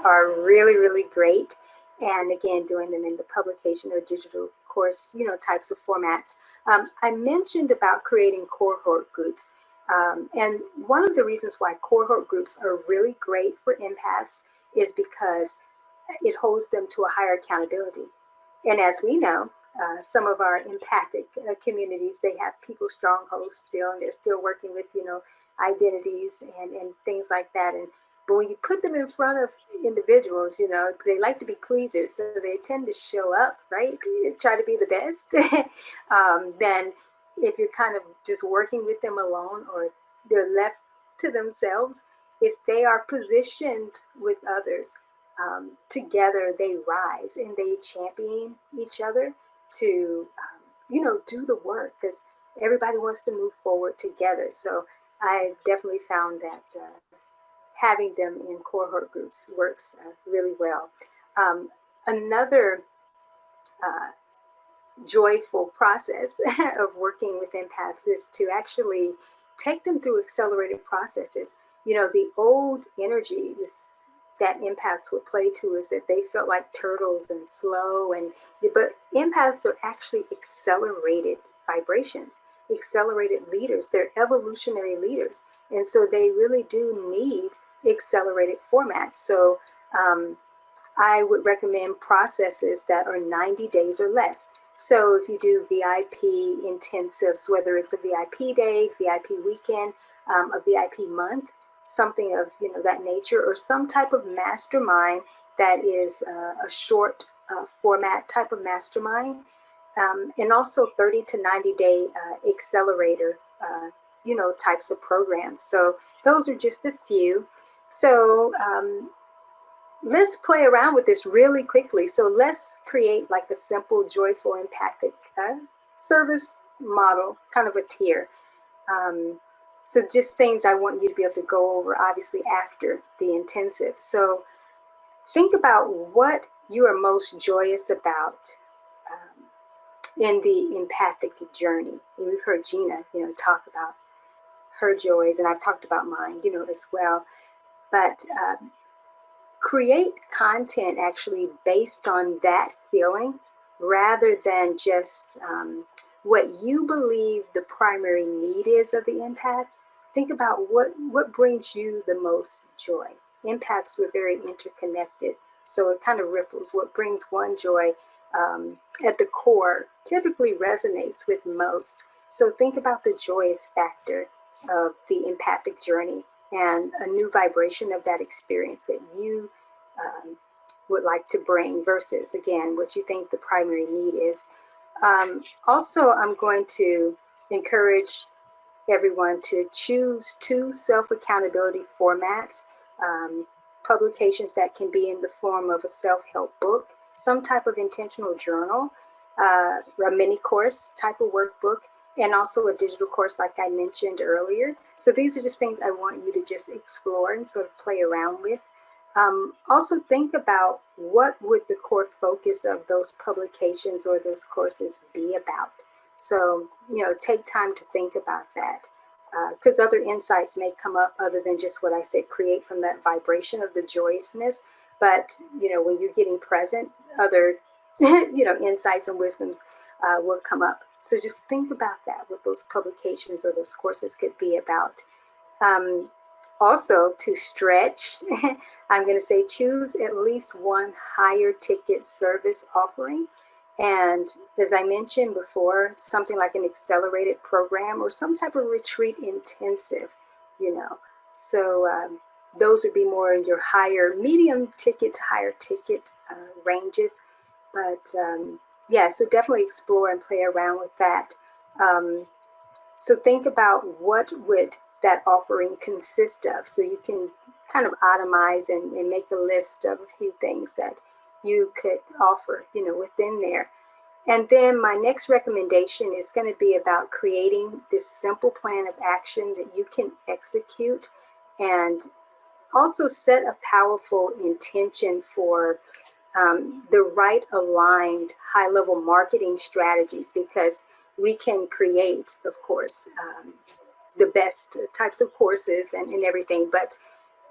are really, really great. And again, doing them in the publication or digital course, types of formats. I mentioned about creating cohort groups. And one of the reasons why cohort groups are really great for empaths is because it holds them to a higher accountability. And as we know, some of our empathic communities, they have people strongholds still, and they're still working with, identities and things like that. But when you put them in front of individuals, they like to be pleasers, so they tend to show up, right? Try to be the best. Then if you're kind of just working with them alone, or they're left to themselves, if they are positioned with others, together they rise and they champion each other to, do the work, because everybody wants to move forward together. So I definitely found that having them in cohort groups works really well. Another joyful process of working with empaths is to actually take them through accelerated processes. The old energies that empaths would play to is that they felt like turtles and slow, but empaths are actually accelerated vibrations, accelerated leaders. They're evolutionary leaders, and so they really do need accelerated formats. So I would recommend processes that are 90 days or less. So if you do VIP intensives, whether it's a VIP day, VIP weekend, a VIP month, something of that nature, or some type of mastermind that is a short format type of mastermind, and also 30 to 90-day accelerator, types of programs. So those are just a few. So let's play around with this really quickly. So let's create like a simple, joyful, empathic service model, kind of a tier. So just things I want you to be able to go over, obviously, after the intensive. So think about what you are most joyous about in the empathic journey. And we've heard Gina, talk about her joys, and I've talked about mine, as well. But create content actually based on that feeling rather than just what you believe the primary need is of the empath. Think about what brings you the most joy. Empaths, we're very interconnected, so it kind of ripples. What brings one joy at the core typically resonates with most. So think about the joyous factor of the empathic journey and a new vibration of that experience that you would like to bring versus, again, what you think the primary need is. Also, I'm going to encourage everyone to choose 2 self-accountability formats, publications that can be in the form of a self-help book, some type of intentional journal, a mini course type of workbook, and also a digital course like I mentioned earlier. So these are just things I want you to just explore and sort of play around with. Also think about what would the core focus of those publications or those courses be about. So, take time to think about that, because other insights may come up other than just what I said, create from that vibration of the joyousness. But, when you're getting present, other, insights and wisdom will come up. So just think about that, what those publications or those courses could be about. Also, to stretch, I'm going to say choose at least one higher ticket service offering. And as I mentioned before, something like an accelerated program or some type of retreat intensive, So those would be more in your higher, medium ticket to higher ticket ranges. But yeah, so definitely explore and play around with that. So think about what would that offering consist of. So you can kind of itemize and make a list of a few things that you could offer, within there. And then my next recommendation is going to be about creating this simple plan of action that you can execute and also set a powerful intention for the right aligned high level marketing strategies, because we can create, of course, the best types of courses and everything, but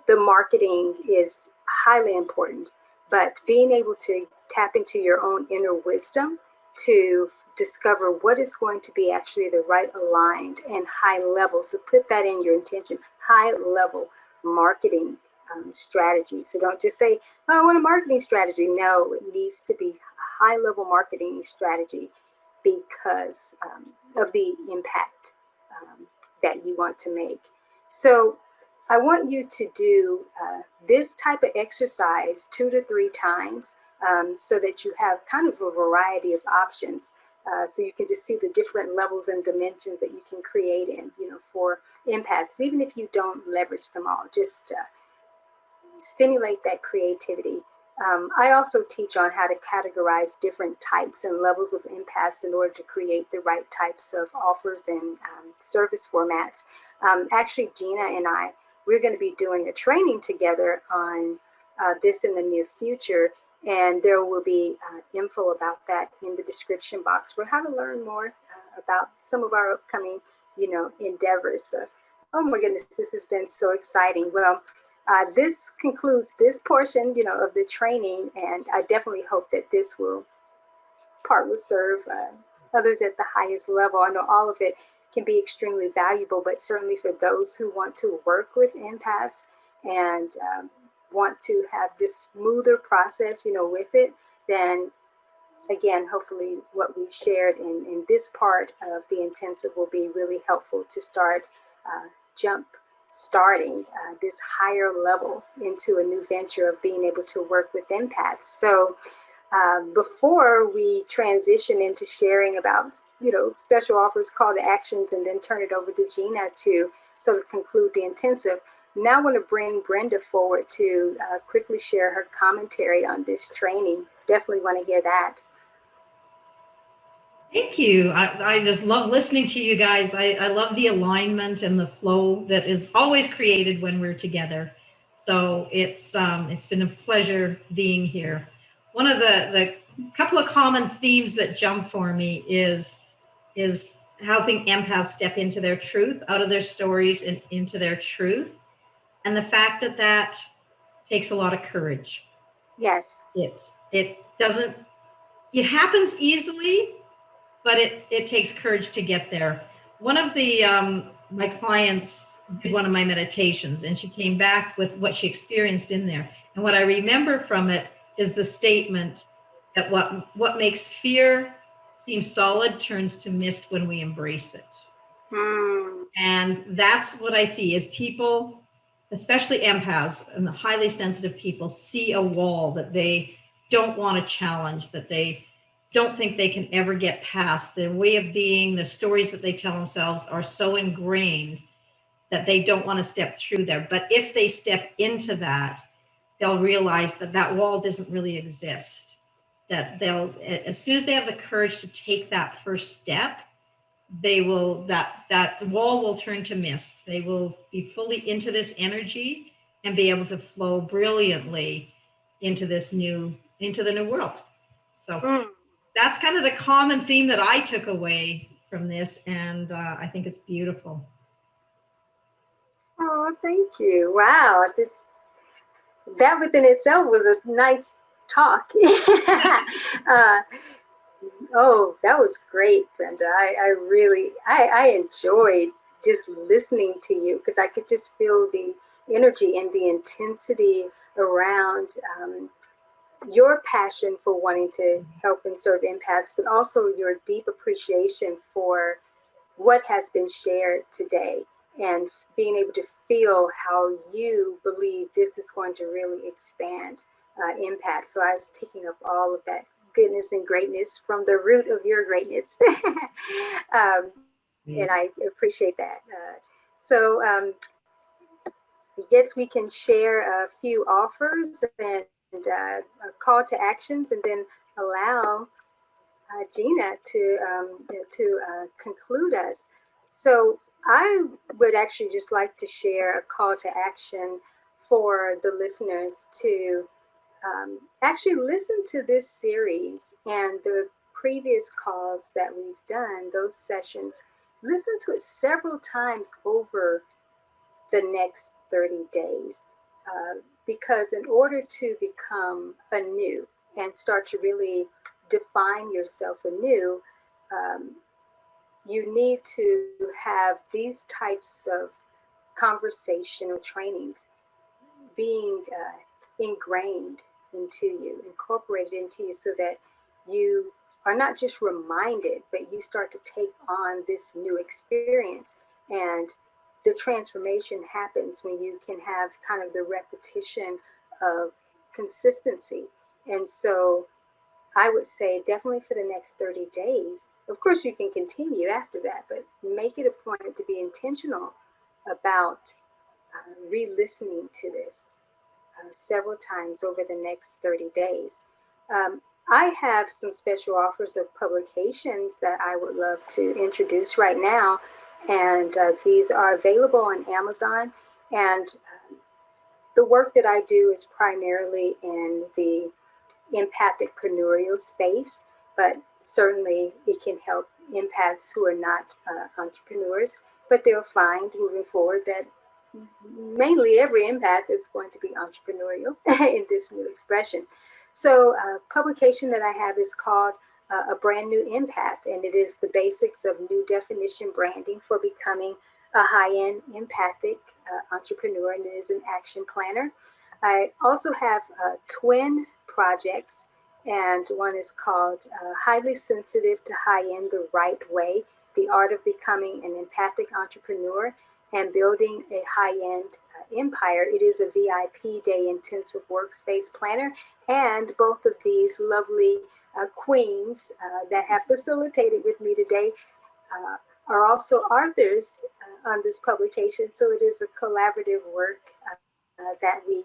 the marketing is highly important. But being able to tap into your own inner wisdom to discover what is going to be actually the right aligned and high level. So put that in your intention, high level marketing strategy. So don't just say, oh, I want a marketing strategy. No, it needs to be a high level marketing strategy because of the impact that you want to make. So I want you to do this type of exercise 2 to 3 times so that you have kind of a variety of options. So you can just see the different levels and dimensions that you can create in, for empaths, even if you don't leverage them all, just stimulate that creativity. I also teach on how to categorize different types and levels of empaths in order to create the right types of offers and service formats. Actually, Gina and we're going to be doing a training together on this in the near future, and there will be info about that in the description box for how to learn more about some of our upcoming, endeavors. Oh my goodness, this has been so exciting. Well, this concludes this portion, of the training, and I definitely hope that this will serve others at the highest level. I know all of it can be extremely valuable, but certainly for those who want to work with empaths and want to have this smoother process, with it, then again, hopefully what we shared in this part of the intensive will be really helpful to start starting this higher level into a new venture of being able to work with empaths. So before we transition into sharing about, special offers, call to actions, and then turn it over to Gina to sort of conclude the intensive, now I want to bring Brenda forward to quickly share her commentary on this training. Definitely want to hear that. Thank you. I just love listening to you guys. I love the alignment and the flow that is always created when we're together. So it's been a pleasure being here. One of the couple of common themes that jump for me is helping empaths step into their truth, out of their stories and into their truth. And the fact that takes a lot of courage. Yes. It happens easily, but it takes courage to get there. One of the my clients did one of my meditations, and she came back with what she experienced in there. And what I remember from it is the statement that what makes fear seem solid turns to mist when we embrace it. And that's what I see is people, especially empaths and the highly sensitive people, see a wall that they don't want to challenge, that they don't think they can ever get past. Their way of being, the stories that they tell themselves are so ingrained that they don't want to step through there. But if they step into that, they'll realize that wall doesn't really exist. That as soon as they have the courage to take that first step, that wall will turn to mist. They will be fully into this energy and be able to flow brilliantly into the new world. So that's kind of the common theme that I took away from this, and I think it's beautiful. Oh, thank you. Wow. That within itself was a nice talk. Oh, that was great, Brenda. I enjoyed just listening to you because I could just feel the energy and the intensity around your passion for wanting to help and serve empaths, but also your deep appreciation for what has been shared today and being able to feel how you believe this is going to really expand impact. So I was picking up all of that goodness and greatness from the root of your greatness. And I appreciate that. So yes, we can share a few offers and call to actions, and then allow Gina to conclude us. So I would actually just like to share a call to action for the listeners to actually listen to this series and the previous calls that we've done, those sessions. Listen to it several times over the next 30 days. Because in order to become anew and start to really define yourself anew, you need to have these types of conversational trainings being ingrained into you, incorporated into you, so that you are not just reminded, but you start to take on this new experience. And the transformation happens when you can have kind of the repetition of consistency. And so I would say definitely for the next 30 days, of course you can continue after that, but make it a point to be intentional about re-listening to this several times over the next 30 days. I have some special offers of publications that I would love to introduce right now. And these are available on Amazon. And the work that I do is primarily in the empathicpreneurial space, but certainly it can help empaths who are not entrepreneurs. But they'll find moving forward that mainly every empath is going to be entrepreneurial in this new expression. So a publication that I have is called A Brand New Empath, and it is the basics of new definition branding for becoming a high-end empathic entrepreneur, and it is an action planner. I also have twin projects, and one is called Highly Sensitive to High-End the Right Way, The Art of Becoming an Empathic Entrepreneur and Building a High-End Empire. It is a VIP day intensive workspace planner, and both of these lovely queens that have facilitated with me today are also authors on this publication. So it is a collaborative work that we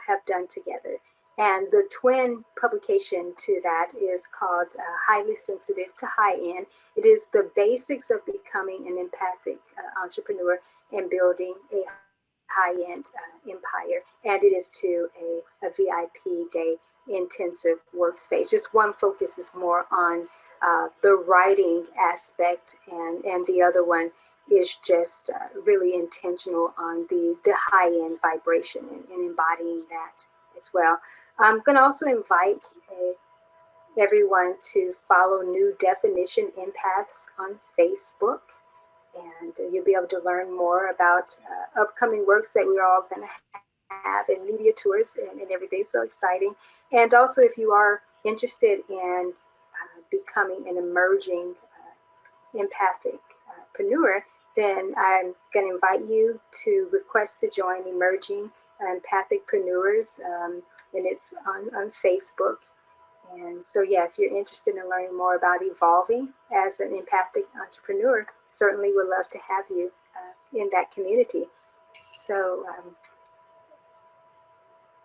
have done together. And the twin publication to that is called Highly Sensitive to High End. It is the basics of becoming an empathic entrepreneur and building a high-end empire. And it is to a VIP day intensive workspace. Just one focuses more on the writing aspect, and the other one is just really intentional on the high-end vibration and embodying that as well. I'm going to also invite everyone to follow New Definition Empaths on Facebook, and you'll be able to learn more about upcoming works that we're all going to have and media tours and everything. So exciting. And also, if you are interested in becoming an emerging empathic preneur, then I'm going to invite you to request to join Emerging Empathic Preneurs, and it's on Facebook. And so, yeah, if you're interested in learning more about evolving as an empathic entrepreneur, certainly would love to have you in that community. So,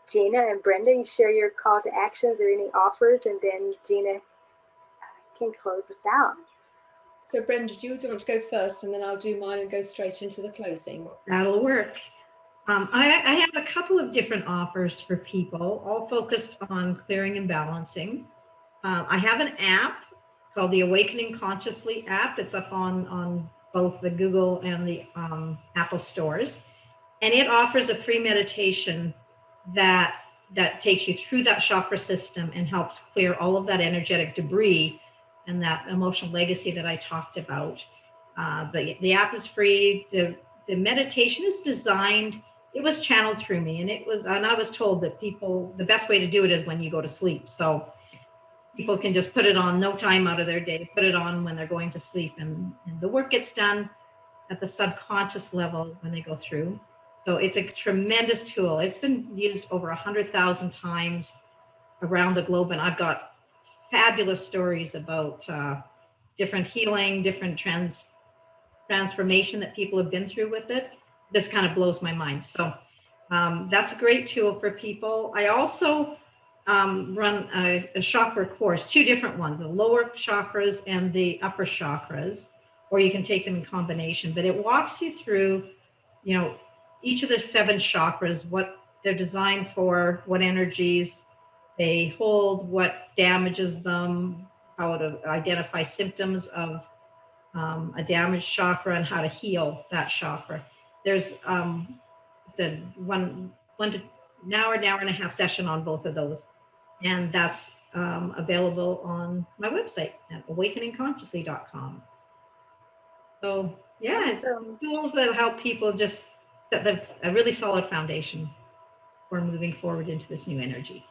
Gina and Brenda, you share your call to actions or any offers, and then Gina can close us out. So Brenda, do you want to go first, and then I'll do mine and go straight into the closing? That'll work. I have a couple of different offers for people, all focused on clearing and balancing. I have an app called the Awakening Consciously app. It's up on both the Google and the Apple stores. And it offers a free meditation that takes you through that chakra system and helps clear all of that energetic debris and that emotional legacy that I talked about. The app is free. The meditation is designed, it was channeled through me, and I was told that the best way to do it is when you go to sleep. So people can just put it on, no time out of their day, put it on when they're going to sleep, and the work gets done at the subconscious level when they go through. So it's a tremendous tool. It's been used over 100,000 times around the globe, and I've got fabulous stories about different healing, different transformation that people have been through with it. This kind of blows my mind. So that's a great tool for people. I also run a chakra course, two different ones, the lower chakras and the upper chakras, or you can take them in combination, but it walks you through, each of the 7 chakras, what they're designed for, what energies they hold, what damages them, how to identify symptoms of a damaged chakra, and how to heal that chakra. There's the one to an hour and a half session on both of those. And that's available on my website at awakeningconsciously.com. So yeah, it's tools that help people just set a really solid foundation for moving forward into this new energy.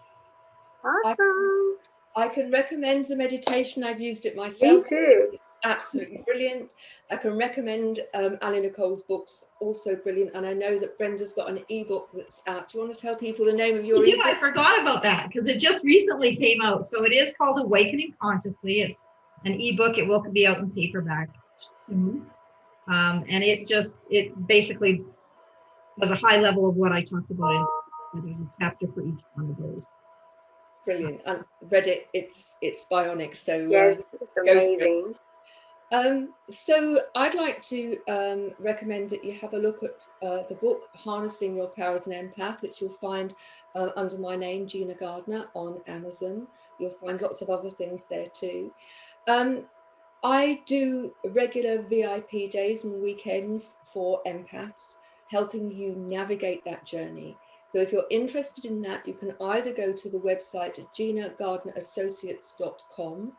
Awesome. I can recommend the meditation. I've used it myself. Me too. Absolutely brilliant. I can recommend Ali Nicole's books, also brilliant. And I know that Brenda's got an ebook that's out. Do you want to tell people the name of your ebook? I forgot about that because it just recently came out. So it is called Awakening Consciously. It's an ebook. It will be out in paperback. Mm-hmm. And it basically was a high level of what I talked about in a chapter for each one of those. Brilliant. And read it. It's bionic. So yes, it's amazing. So I'd like to recommend that you have a look at the book Harnessing Your Power as an Empath, which you'll find under my name, Gina Gardner, on Amazon. You'll find lots of other things there too. I do regular VIP days and weekends for empaths, helping you navigate that journey. So if you're interested in that, you can either go to the website at ginagardnerassociates.com,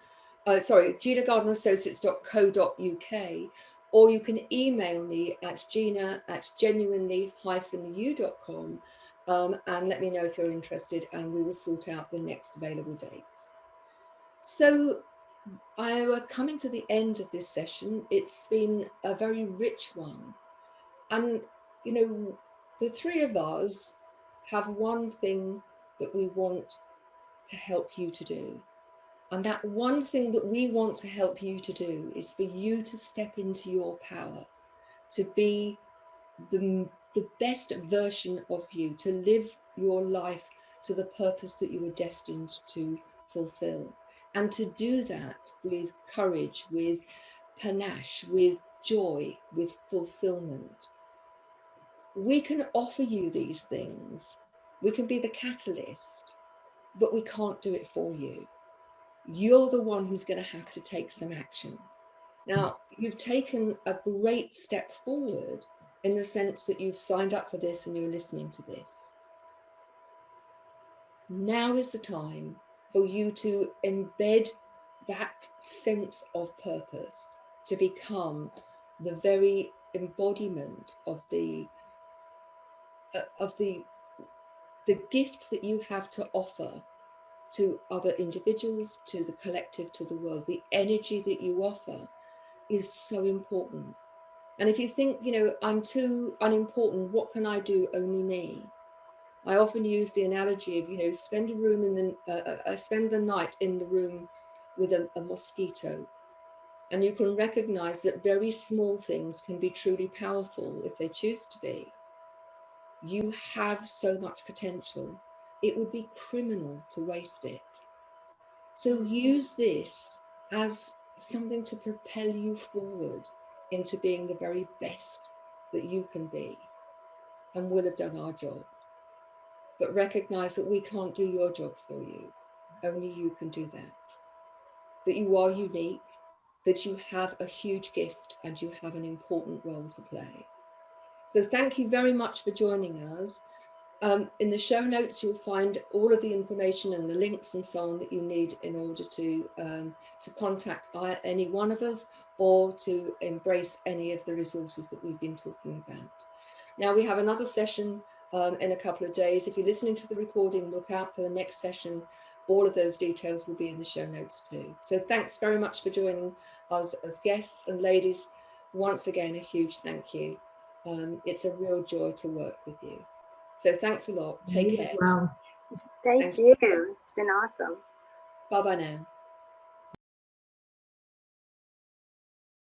ginagardnerassociates.co.uk, or you can email me at gina@genuinely-u.com and let me know if you're interested, and we will sort out the next available dates. So we're coming to the end of this session. It's been a very rich one. And, you know, the three of us have one thing that we want to help you to do. And that one thing that we want to help you to do is for you to step into your power, to be the best version of you, to live your life to the purpose that you were destined to fulfill. And to do that with courage, with panache, with joy, with fulfillment. We can offer you these things. We can be the catalyst, but we can't do it for you. You're the one who's going to have to take some action. Now, you've taken a great step forward in the sense that you've signed up for this and you're listening to this. Now is the time for you to embed that sense of purpose, to become the very embodiment of the gift that you have to offer to other individuals, to the collective, to the world. The energy that you offer is so important. And if you think, you know, I'm too unimportant, what can I do? Only me. I often use the analogy of, you know, spend the night in the room with a mosquito, and you can recognize that very small things can be truly powerful if they choose to be. You have so much potential. It would be criminal to waste it. So use this as something to propel you forward into being the very best that you can be, and we'll have done our job. But recognize that we can't do your job for you. Only you can do that. That you are unique, that you have a huge gift, and you have an important role to play. So thank you very much for joining us. In the show notes, you'll find all of the information and the links and so on that you need in order to contact any one of us, or to embrace any of the resources that we've been talking about. Now, we have another session in a couple of days. If you're listening to the recording, look out for the next session. All of those details will be in the show notes too. So thanks very much for joining us as guests, and ladies, once again, a huge thank you. It's a real joy to work with you. So thanks a lot. Take care. Wow. Thank you. It's been awesome. Bye-bye now.